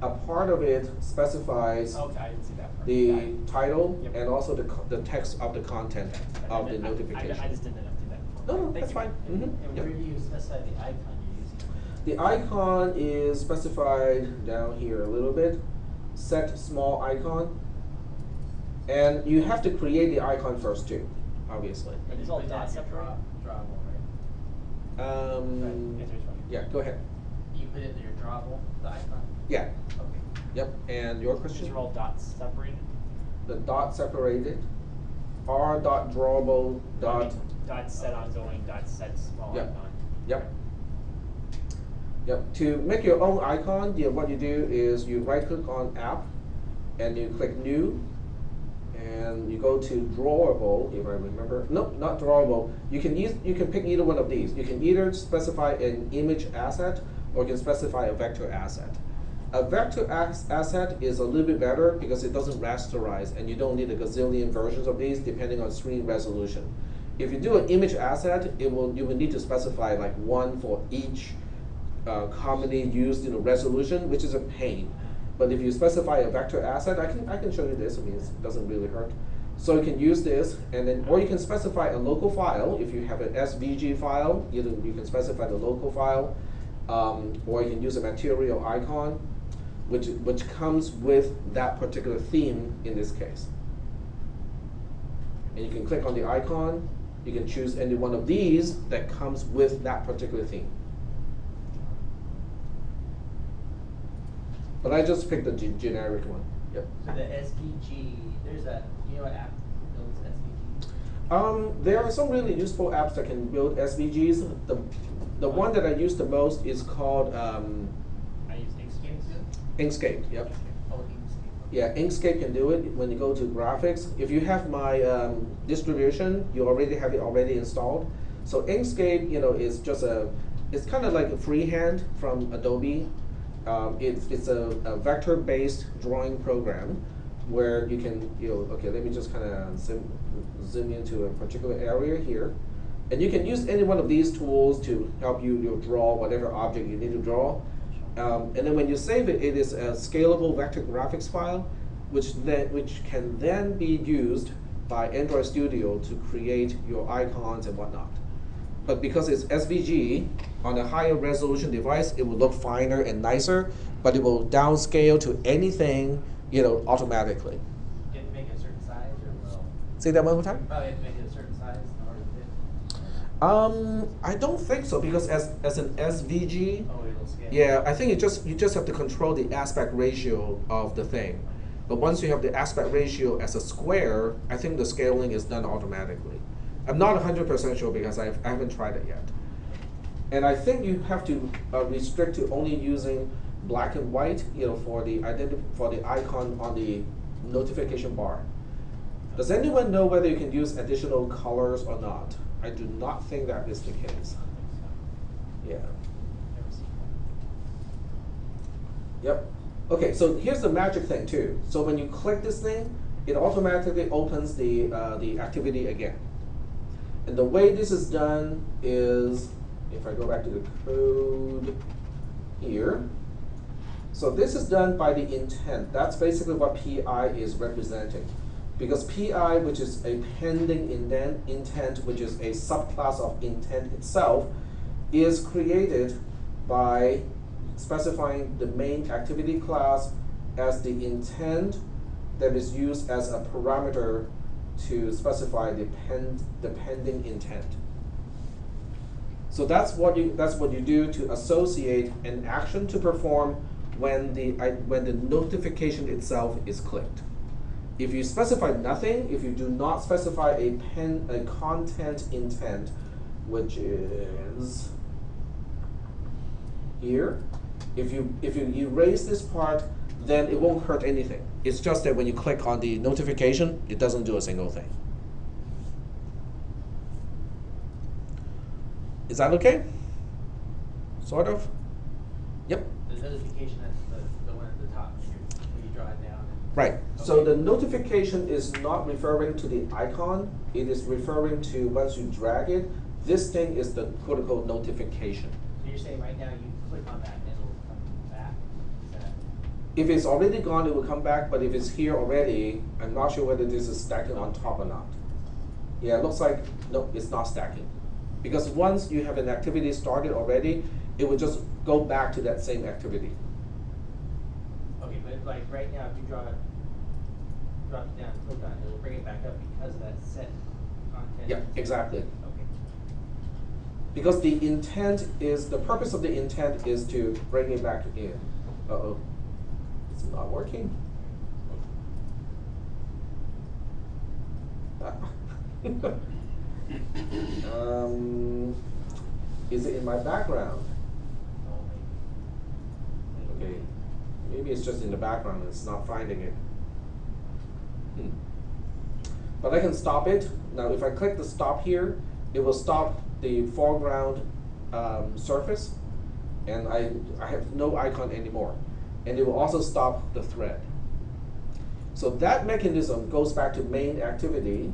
a part of it specifies Okay, I didn't see that part. the Got it. title Yep. and also the text of the content of the I notification. just didn't know do that before. No, Thank that's you. fine. And where do you specify the icon you're using? The icon is specified down here a little bit. Set small icon. And you have to create the icon first too, obviously. Are these all Put dot that in your separated? drawable, right? Answer each one. Yeah, go ahead. You put it in your drawable, the icon? Yeah, Okay. yep. And your question? These are all dots separated? The dot separated, r dot drawable dot. Dot set ongoing, dot set small Yep. icon. Yep. Yep. To make your own icon, what you do is you right click on app, and you click new, and you go to drawable. If I remember, no, not drawable. You can pick either one of these. You can either specify an image asset, or you can specify a vector asset. A vector asset is a little bit better because it doesn't rasterize, and you don't need a gazillion versions of these depending on screen resolution. If you do an image asset, you will need to specify like one for each commonly used resolution, which is a pain. But if you specify a vector asset, I can show you this. I mean, it doesn't really hurt. So you can use this, and then, or you can specify a local file. If you have an SVG file, you can specify the local file, or you can use a material icon, which comes with that particular theme in this case. And you can click on the icon. You can choose any one of these that comes with that particular theme. But I just picked the generic one. Yep. So the SVG, there's a, what app builds SVG? There are some really useful apps that can build SVGs. The one that I use the most is called I use Inkscape. Inkscape. Yep. Oh, Inkscape. Yeah, Inkscape can do it when you go to graphics. If you have my distribution, you already have it installed. So Inkscape, is just it's kind of like a freehand from Adobe. It's a vector-based drawing program where you can, okay, let me just kind of zoom into a particular area here. And you can use any one of these tools to help you draw whatever object you need to draw. And then when you save it, it is a scalable vector graphics file, which can then be used by Android Studio to create your icons and whatnot. But because it's SVG, on a higher resolution device, it will look finer and nicer, but it will downscale to anything, automatically. You have to make it a certain size, or will? Say that one more time? Probably have to make it a certain size in order to fit? I don't think so, because as an SVG, Oh, it'll scale. yeah, I think you just have to control the aspect ratio of the thing. But once you have the aspect ratio as a square, I think the scaling is done automatically. I'm not 100% sure because I haven't tried it yet. And I think you have to restrict to only using black and white, for the icon on the notification bar. Does anyone know whether you can use additional colors or not? I do not think that is the case. Yeah. Never seen Yep. Okay, so here's the magic thing too. So when you click this thing, it automatically opens the activity again. And the way this is done is, if I go back to the code here, so this is done by the intent. That's basically what PI is representing. Because PI, which is a pending intent, which is a subclass of intent itself, is created by specifying the main activity class as the intent that is used as a parameter to specify the pending intent. So that's what you do to associate an action to perform when the notification itself is clicked. If you specify nothing, if you do not specify a content intent, which is here, if you erase this part, then it won't hurt anything. It's just that when you click on the notification, it doesn't do a single thing. Is that okay? Sort of? Yep. The notification, that's the one at the top, when you draw it down. Right. So Okay. the notification is not referring to the icon. It is referring to, once you drag it, this thing is the quote-unquote notification. So you're saying right now you click on that and it'll come back? Is that? If it's already gone, it will come back, but if it's here already, I'm not sure whether this is stacking on top or not. Yeah, it looks like, no, it's not stacking. Because once you have an activity started already, it will just go back to that same activity. Okay, but like right now, if you drop it down, click on it, it'll bring it back up because of that set content? Yeah, exactly. Okay. Because the purpose of the intent is to bring it back in. Uh-oh, it's not working. Is it in my background? Okay, maybe it's just in the background and it's not finding it. But I can stop it. Now if I click the stop here, it will stop the foreground surface, and I have no icon anymore. And it will also stop the thread. So that mechanism goes back to main activity,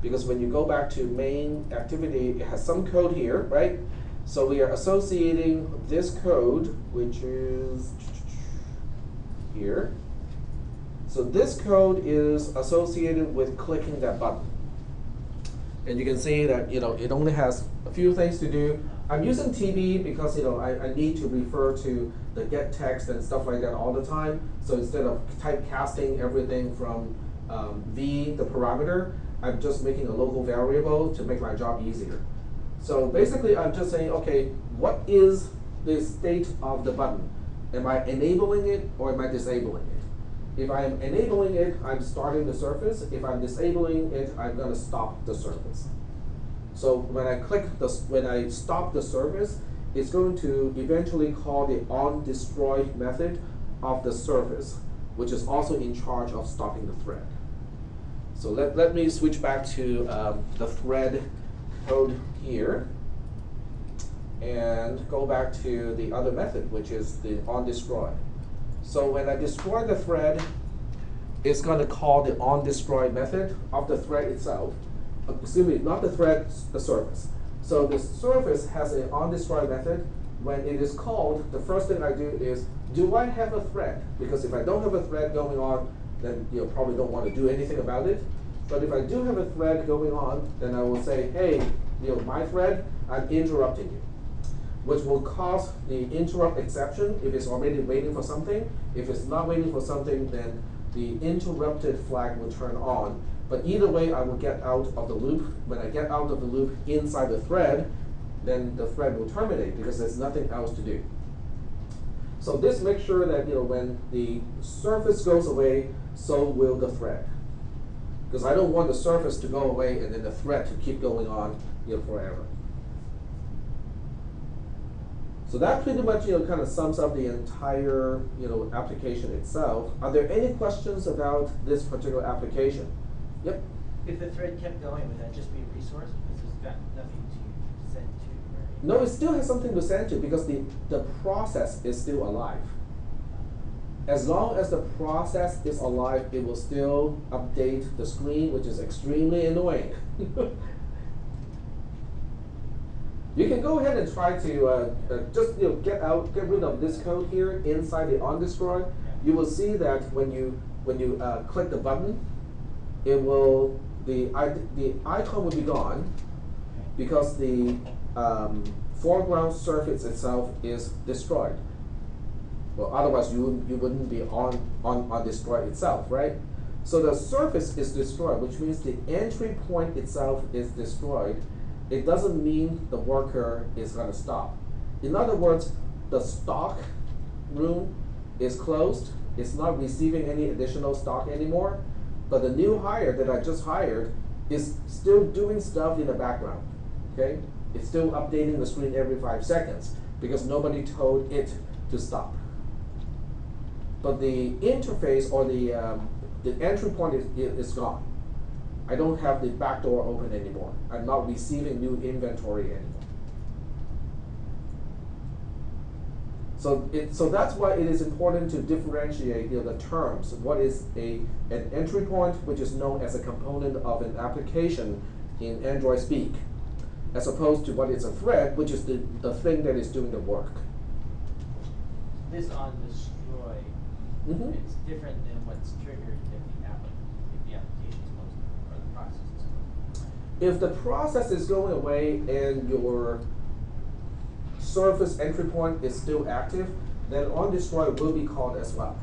because when you go back to main activity, it has some code here, right? So we are associating this code, which is here. So this code is associated with clicking that button. And you can see that it only has a few things to do. I'm using TB because I need to refer to the get text and stuff like that all the time. So instead of typecasting everything from v, the parameter, I'm just making a local variable to make my job easier. So basically I'm just saying, okay, what is the state of the button? Am I enabling it or am I disabling it? If I am enabling it, I'm starting the surface. If I'm disabling it, I'm going to stop the surface. So when I stop the surface, it's going to eventually call the onDestroy method of the surface, which is also in charge of stopping the thread. So let me switch back to the thread code here and go back to the other method, which is the onDestroy. So when I destroy the thread, it's going to call the onDestroy method of the thread itself. Excuse me, not the thread, the surface. So the surface has an onDestroy method. When it is called, the first thing I do is, do I have a thread? Because if I don't have a thread going on, then you probably don't want to do anything about it. But if I do have a thread going on, then I will say, hey, my thread, I'm interrupting you, which will cause the interrupt exception if it's already waiting for something. If it's not waiting for something, then the interrupted flag will turn on. But either way, I will get out of the loop. When I get out of the loop inside the thread, then the thread will terminate because there's nothing else to do. So this makes sure that when the surface goes away, so will the thread. Because I don't want the surface to go away and then the thread to keep going on forever. So that pretty much kind of sums up the entire application itself. Are there any questions about this particular application? Yep. If the thread kept going, would that just be a resource? Because it's got nothing to send to, right? No, it still has something to send to because the process is still alive. As long as the process is alive, it will still update the screen, which is extremely annoying. You can go ahead and try to just get rid of this code here inside the onDestroy. You will see that when you click the button, the icon will be gone because the foreground surface itself is destroyed. Well, otherwise you wouldn't be on destroy itself, right? So the surface is destroyed, which means the entry point itself is destroyed, it doesn't mean the worker is going to stop. In other words, the stock room is closed. It's not receiving any additional stock anymore, but the new hire that I just hired is still doing stuff in the background, okay? It's still updating the screen every 5 seconds because nobody told it to stop. But the interface or the entry point is gone. I don't have the back door open anymore. I'm not receiving new inventory anymore. So that's why it is important to differentiate the terms. What is an entry point, which is known as a component of an application in Android speak, as opposed to what is a thread, which is the thing that is doing the work. This on destroy, it's different than what's triggered if the application is closed or the process is closed. If the process is going away and your service entry point is still active, then on destroy will be called as well.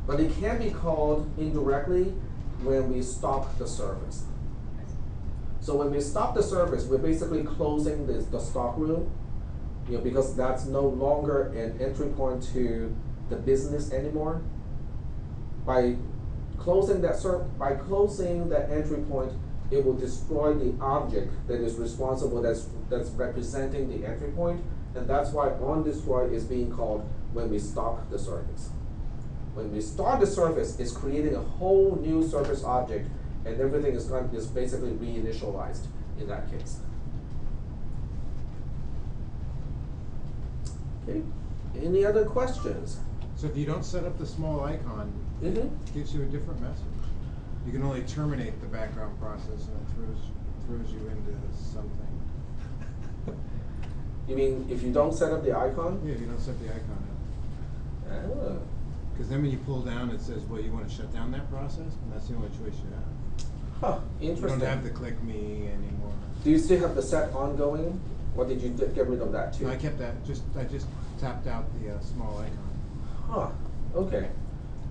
But it can be called indirectly when we stop the service. So when we stop the service, we're basically closing the stock room, because that's no longer an entry point to the business anymore. By closing that entry point, it will destroy the object that is responsible, that's representing the entry point, and that's why on destroy is being called when we stop the service. When we start the service, it's creating a whole new service object, and everything is basically reinitialized in that case. Okay. Any other questions? So if you don't set up the small icon, it gives you a different message. You can only terminate the background process, and it throws you into something. You mean if you don't set up the icon? Yeah, if you don't set the icon up. Ah. Because then when you pull down, it says, well, you want to shut down that process, and that's the only choice you have. Huh, interesting. You don't have the click me anymore. Do you still have the set ongoing, or did you get rid of that too? No, I kept that. I just tapped out the small icon. Huh, okay.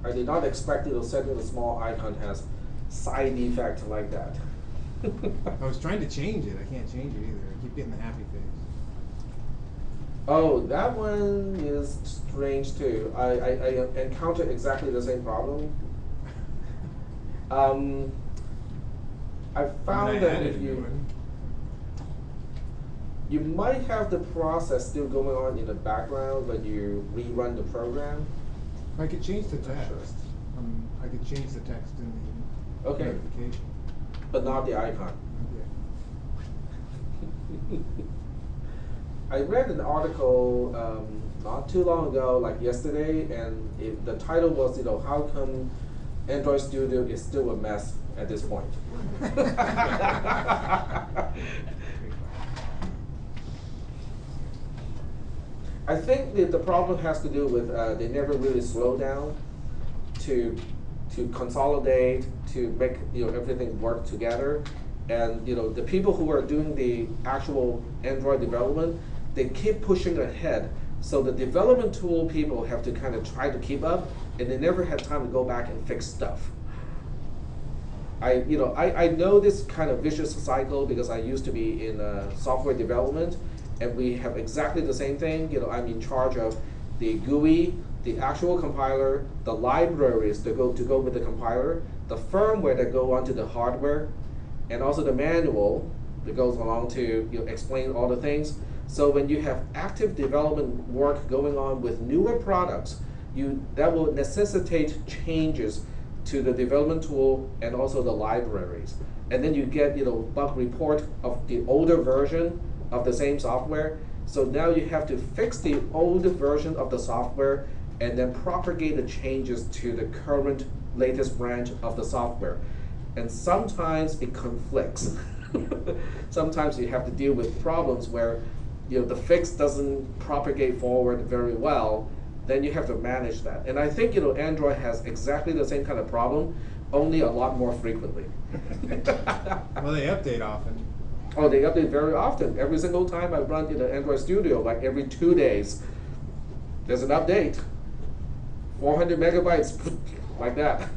I did not expect it to set in the small icon has side effect like that. I was trying to change it. I can't change it either. I keep getting the happy face. Oh, that one is strange too. I encountered exactly the same problem. I found that if you might have the process still going on in the background when you rerun the program. I could change the text. I could change the text in the notification. But not the icon. Okay. I read an article not too long ago, like yesterday, and the title was, how come Android Studio is still a mess at this point? I think that the problem has to do with they never really slow down to consolidate, to make everything work together. And the people who are doing the actual Android development, they keep pushing ahead. So the development tool people have to kind of try to keep up, and they never had time to go back and fix stuff. I know this kind of vicious cycle because I used to be in software development, and we have exactly the same thing. I'm in charge of the GUI, the actual compiler, the libraries that go with the compiler, the firmware that go onto the hardware, and also the manual that goes along to explain all the things. So when you have active development work going on with newer products, that will necessitate changes to the development tool and also the libraries. And then you get bug report of the older version of the same software. So now you have to fix the old version of the software and then propagate the changes to the current latest branch of the software. And sometimes it conflicts. Sometimes you have to deal with problems where the fix doesn't propagate forward very well. Then you have to manage that. And I think Android has exactly the same kind of problem, only a lot more frequently. Well, they update often. Oh, they update very often. Every single time I run Android Studio, like every 2 days, there's an update. 400 megabytes, like that.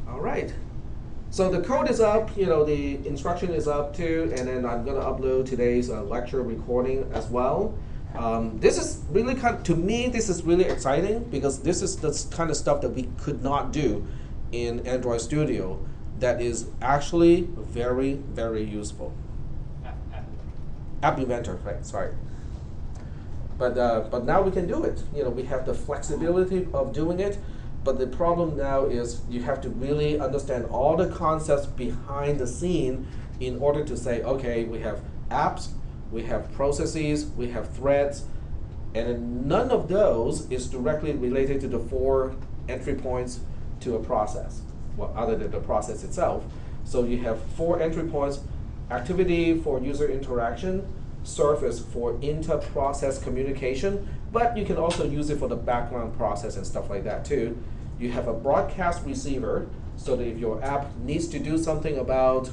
All right. So the code is up, the instruction is up too, and then I'm gonna upload today's lecture recording as well. This is really to me, this is really exciting because this is the kind of stuff that we could not do in Android Studio that is actually very, very useful. App Inventor, right, sorry. But now we can do it. We have the flexibility of doing it, but the problem now is you have to really understand all the concepts behind the scene in order to say, okay, we have apps, we have processes, we have threads, and then none of those is directly related to the 4 entry points to a process, well, other than the process itself. So you have 4 entry points: activity for user interaction, surface for inter-process communication, but you can also use it for the background process and stuff like that too. You have a broadcast receiver, so that if your app needs to do something about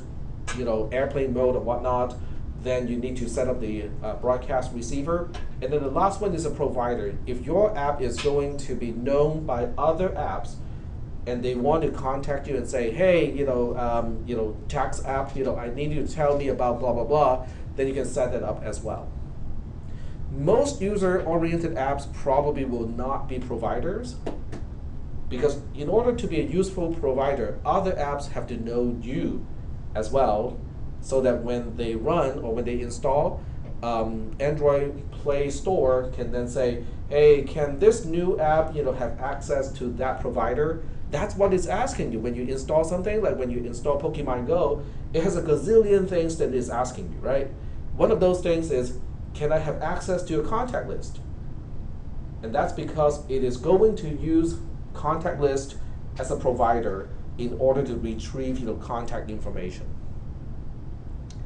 airplane mode or whatnot, then you need to set up the broadcast receiver. And then the last one is a provider. If your app is going to be known by other apps and they want to contact you and say, hey, tax app, I need you to tell me about blah, blah, blah, then you can set that up as well. Most user-oriented apps probably will not be providers, because in order to be a useful provider, other apps have to know you as well, so that when they run or when they install, Android Play Store can then say, hey, can this new app have access to that provider? That's what it's asking you when you install something. Like when you install Pokemon Go, it has a gazillion things that it's asking you, right? One of those things is, can I have access to a contact list? And that's because it is going to use contact list as a provider in order to retrieve contact information.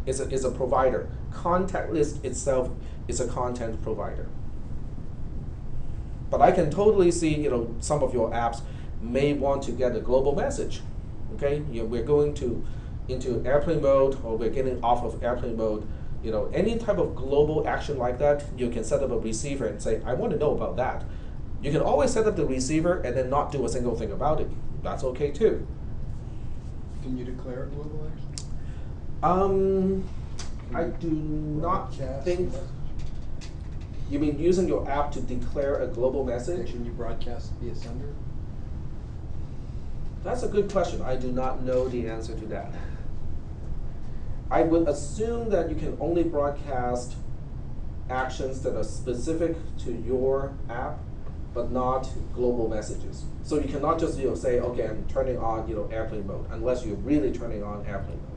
It's a provider. Contact list itself is a content provider. But I can totally see some of your apps may want to get a global message. Okay, we're going into airplane mode, or we're getting off of airplane mode. Any type of global action like that, you can set up a receiver and say, I want to know about that. You can always set up the receiver and then not do a single thing about it. That's okay too. Can you declare a global action? I do not Broadcast think. message? You mean using your app to declare a global message? Can you broadcast via sender? That's a good question. I do not know the answer to that. I would assume that you can only broadcast actions that are specific to your app, but not global messages. So you cannot just say, okay, I'm turning on airplane mode, unless you're really turning on airplane mode.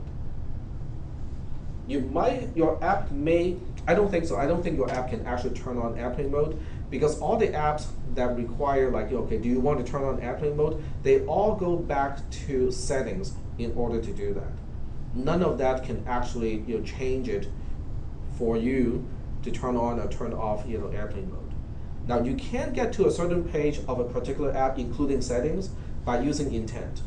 Your app may, I don't think so. I don't think your app can actually turn on airplane mode, because all the apps that require okay, do you want to turn on airplane mode? They all go back to settings in order to do that. None of that can actually change it for you to turn on or turn off airplane mode. Now you can get to a certain page of a particular app, including settings, by using intent.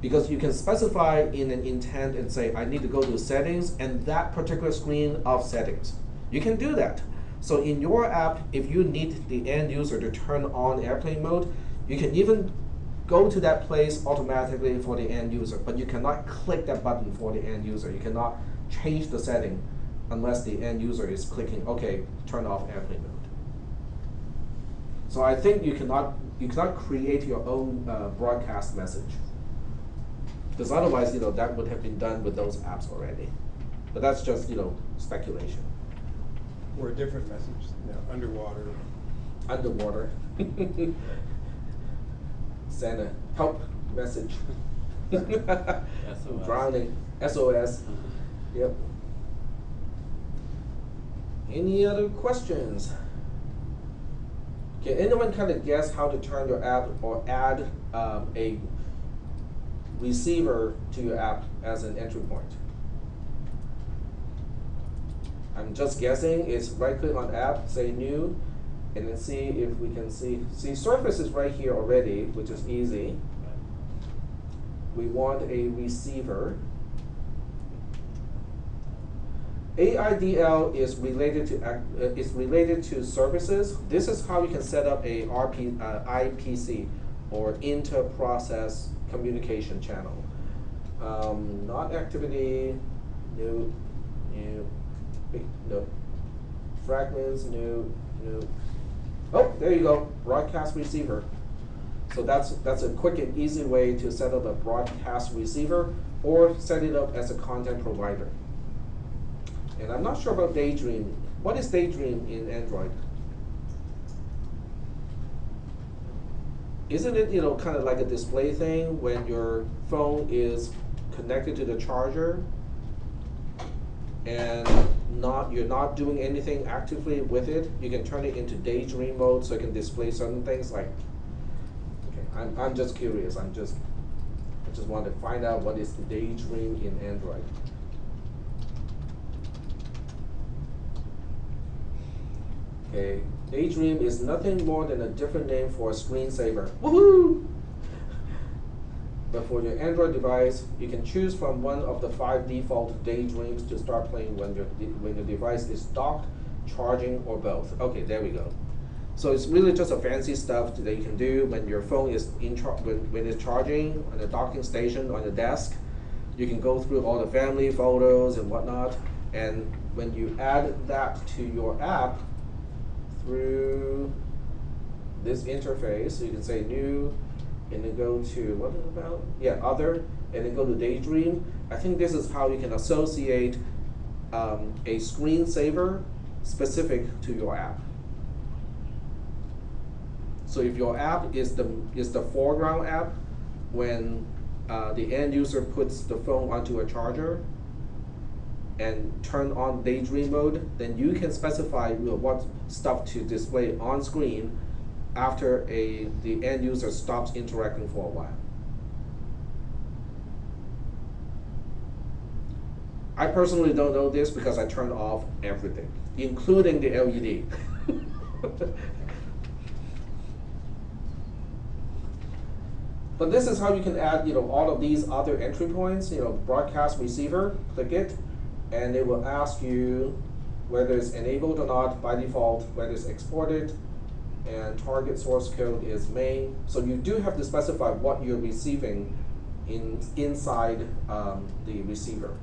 Because you can specify in an intent and say, I need to go to settings and that particular screen of settings. You can do that. So in your app, if you need the end user to turn on airplane mode, you can even go to that place automatically for the end user, but you cannot click that button for the end user. You cannot change the setting unless the end user is clicking, okay, turn off airplane mode. So I think you cannot create your own broadcast message, because otherwise that would have been done with those apps already. But that's just speculation. Or a different message, underwater. Underwater. Send a help message. SOS. Drowning. SOS. Yep. Any other questions? Can anyone kind of guess how to turn your app or add a receiver to your app as an entry point? I'm just guessing. It's right click on app, say new, and then see if we can see Surface is right here already, which is easy. We want a receiver. AIDL is related to services. This is how you can set up a IPC, or inter-process communication channel. Not activity, no, no. Fragments, no. Oh, there you go, broadcast receiver. So that's a quick and easy way to set up a broadcast receiver or set it up as a content provider. And I'm not sure about Daydream. What is Daydream in Android? Isn't it, kind of like a display thing when your phone is connected to the charger and you're not doing anything actively with it? You can turn it into Daydream mode so it can display certain things like. Okay, I'm just curious. I just want to find out what is Daydream in Android. Okay, Daydream is nothing more than a different name for a screensaver. Woohoo! But for your Android device, you can choose from one of the 5 default Daydreams to start playing when your device is docked, charging, or both. Okay, there we go. So it's really just a fancy stuff that you can do when your phone is when it's charging on the docking station on the desk. You can go through all the family photos and whatnot, and when you add that to your app through this interface, you can say new, and then go to, what is it about? Yeah, other, and then go to Daydream. I think this is how you can associate a screensaver specific to your app. So if your app is the foreground app, when the end user puts the phone onto a charger and turn on Daydream mode, then you can specify what stuff to display on screen after the end user stops interacting for a while. I personally don't know this because I turned off everything, including the LED. But this is how you can add, all of these other entry points. Broadcast receiver, click it, and it will ask you whether it's enabled or not by default, whether it's exported, and target source code is main. So you do have to specify what you're receiving inside the receiver.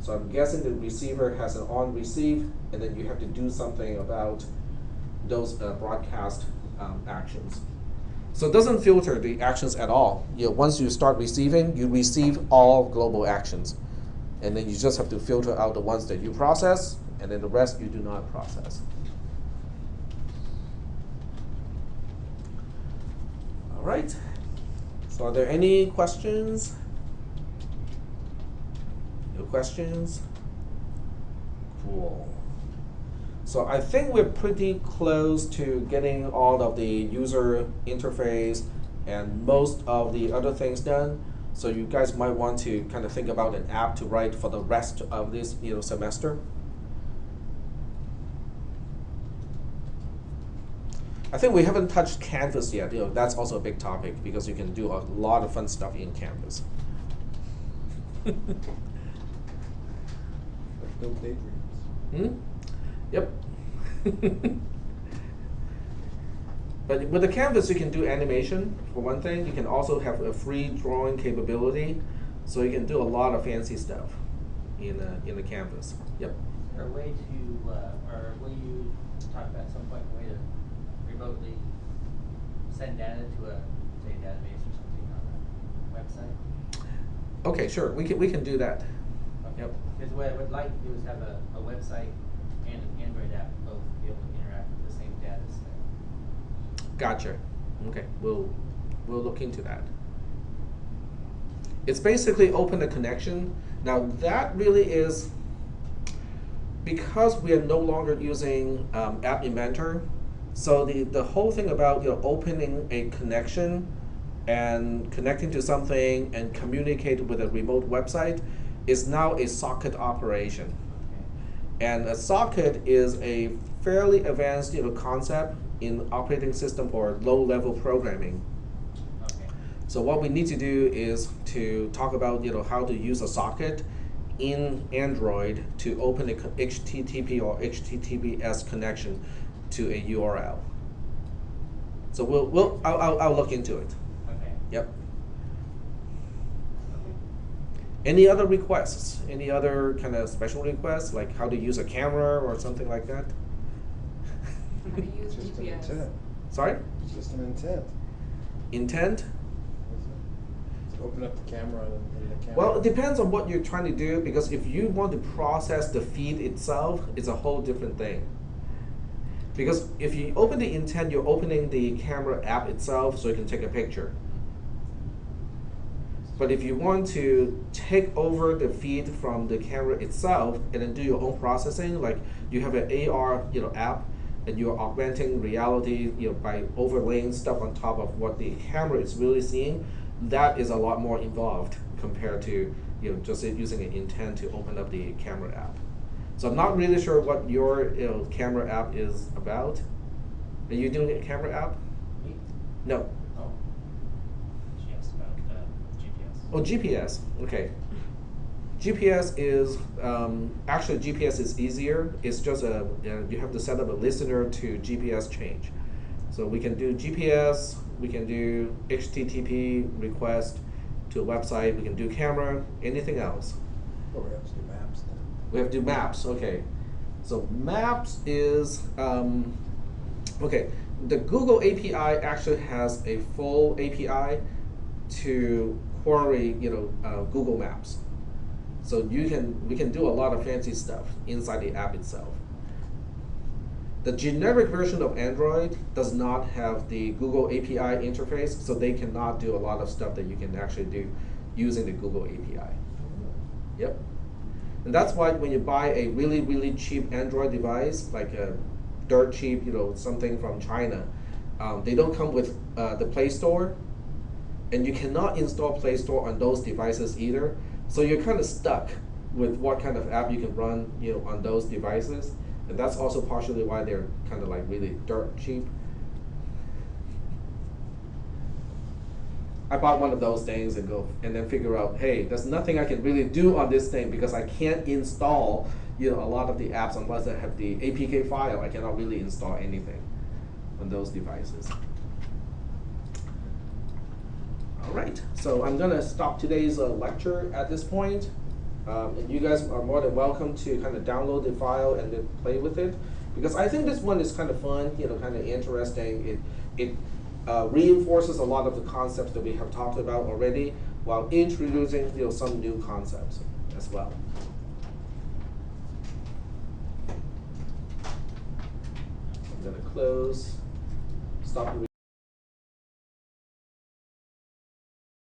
So I'm guessing the receiver has an on receive, and then you have to do something about those broadcast actions. So it doesn't filter the actions at all. Once you start receiving, you receive all global actions. And then you just have to filter out the ones that you process, and then the rest you do not process. All right. So are there any questions? No questions? Cool. So I think we're pretty close to getting all of the user interface and most of the other things done. So you guys might want to kind of think about an app to write for the rest of this semester. I think we haven't touched Canvas yet. That's also a big topic because you can do a lot of fun stuff in Canvas. No daydreams. Yep. But with the Canvas, you can do animation, for one thing. You can also have a free drawing capability, so you can do a lot of fancy stuff in the Canvas. Yep. Is there a way to, or will you talk about at some point a way to remotely send data to a, say, database or something on a website? Okay, sure. We can do that. Okay. Yep. Because what I would like to do is have a website and an Android app both be able to interact with the same data set. Gotcha. Okay, we'll look into that. It's basically open a connection. Now that really is because we are no longer using App Inventor. So the whole thing about opening a connection and connecting to something and communicate with a remote website is now a socket operation. And a socket is a fairly advanced concept in operating system or low-level programming. Okay. So what we need to do is to talk about how to use a socket in Android to open a HTTP or HTTPS connection to a URL. So I'll look into it. Okay. Yep. Any other requests? Any other kind of special requests, like how to use a camera or something like that? How to use Just an GPS. intent. Sorry? It's just an intent. Intent? That's it. To open up the camera and the camera. Well, it depends on what you're trying to do, because if you want to process the feed itself, it's a whole different thing. Because if you open the intent, you're opening the camera app itself so you can take a picture. But if you want to take over the feed from the camera itself and then do your own processing, like you have an AR, app, and you're augmenting reality, by overlaying stuff on top of what the camera is really seeing, that is a lot more involved compared to just using an intent to open up the camera app. So I'm not really sure what your camera app is about. Are you doing a camera app? Me? No. Oh. She asked about GPS. Oh, GPS. Okay. GPS is actually GPS is easier. It's just you have to set up a listener to GPS change. So we can do GPS. We can do HTTP request to a website. We can do camera. Anything else? Oh, we have to do maps then. We have to do maps. Okay. So maps is okay. The Google API actually has a full API to query Google Maps. So we can do a lot of fancy stuff inside the app itself. The generic version of Android does not have the Google API interface, so they cannot do a lot of stuff that you can actually do using the Google API. Yep. And that's why when you buy a really, really cheap Android device, like a dirt cheap, something from China, they don't come with the Play Store, and you cannot install Play Store on those devices either. So you're kind of stuck with what kind of app you can run, on those devices, and that's also partially why they're kind of like really dirt cheap. I bought one of those things and then figure out, hey, there's nothing I can really do on this thing because I can't install, a lot of the apps unless I have the APK file. I cannot really install anything on those devices. All right, so I'm gonna stop today's lecture at this point. And you guys are more than welcome to kind of download the file and then play with it, because I think this one is kind of fun, kind of interesting. It reinforces a lot of the concepts that we have talked about already, while introducing some new concepts as well. I'm gonna close, stop the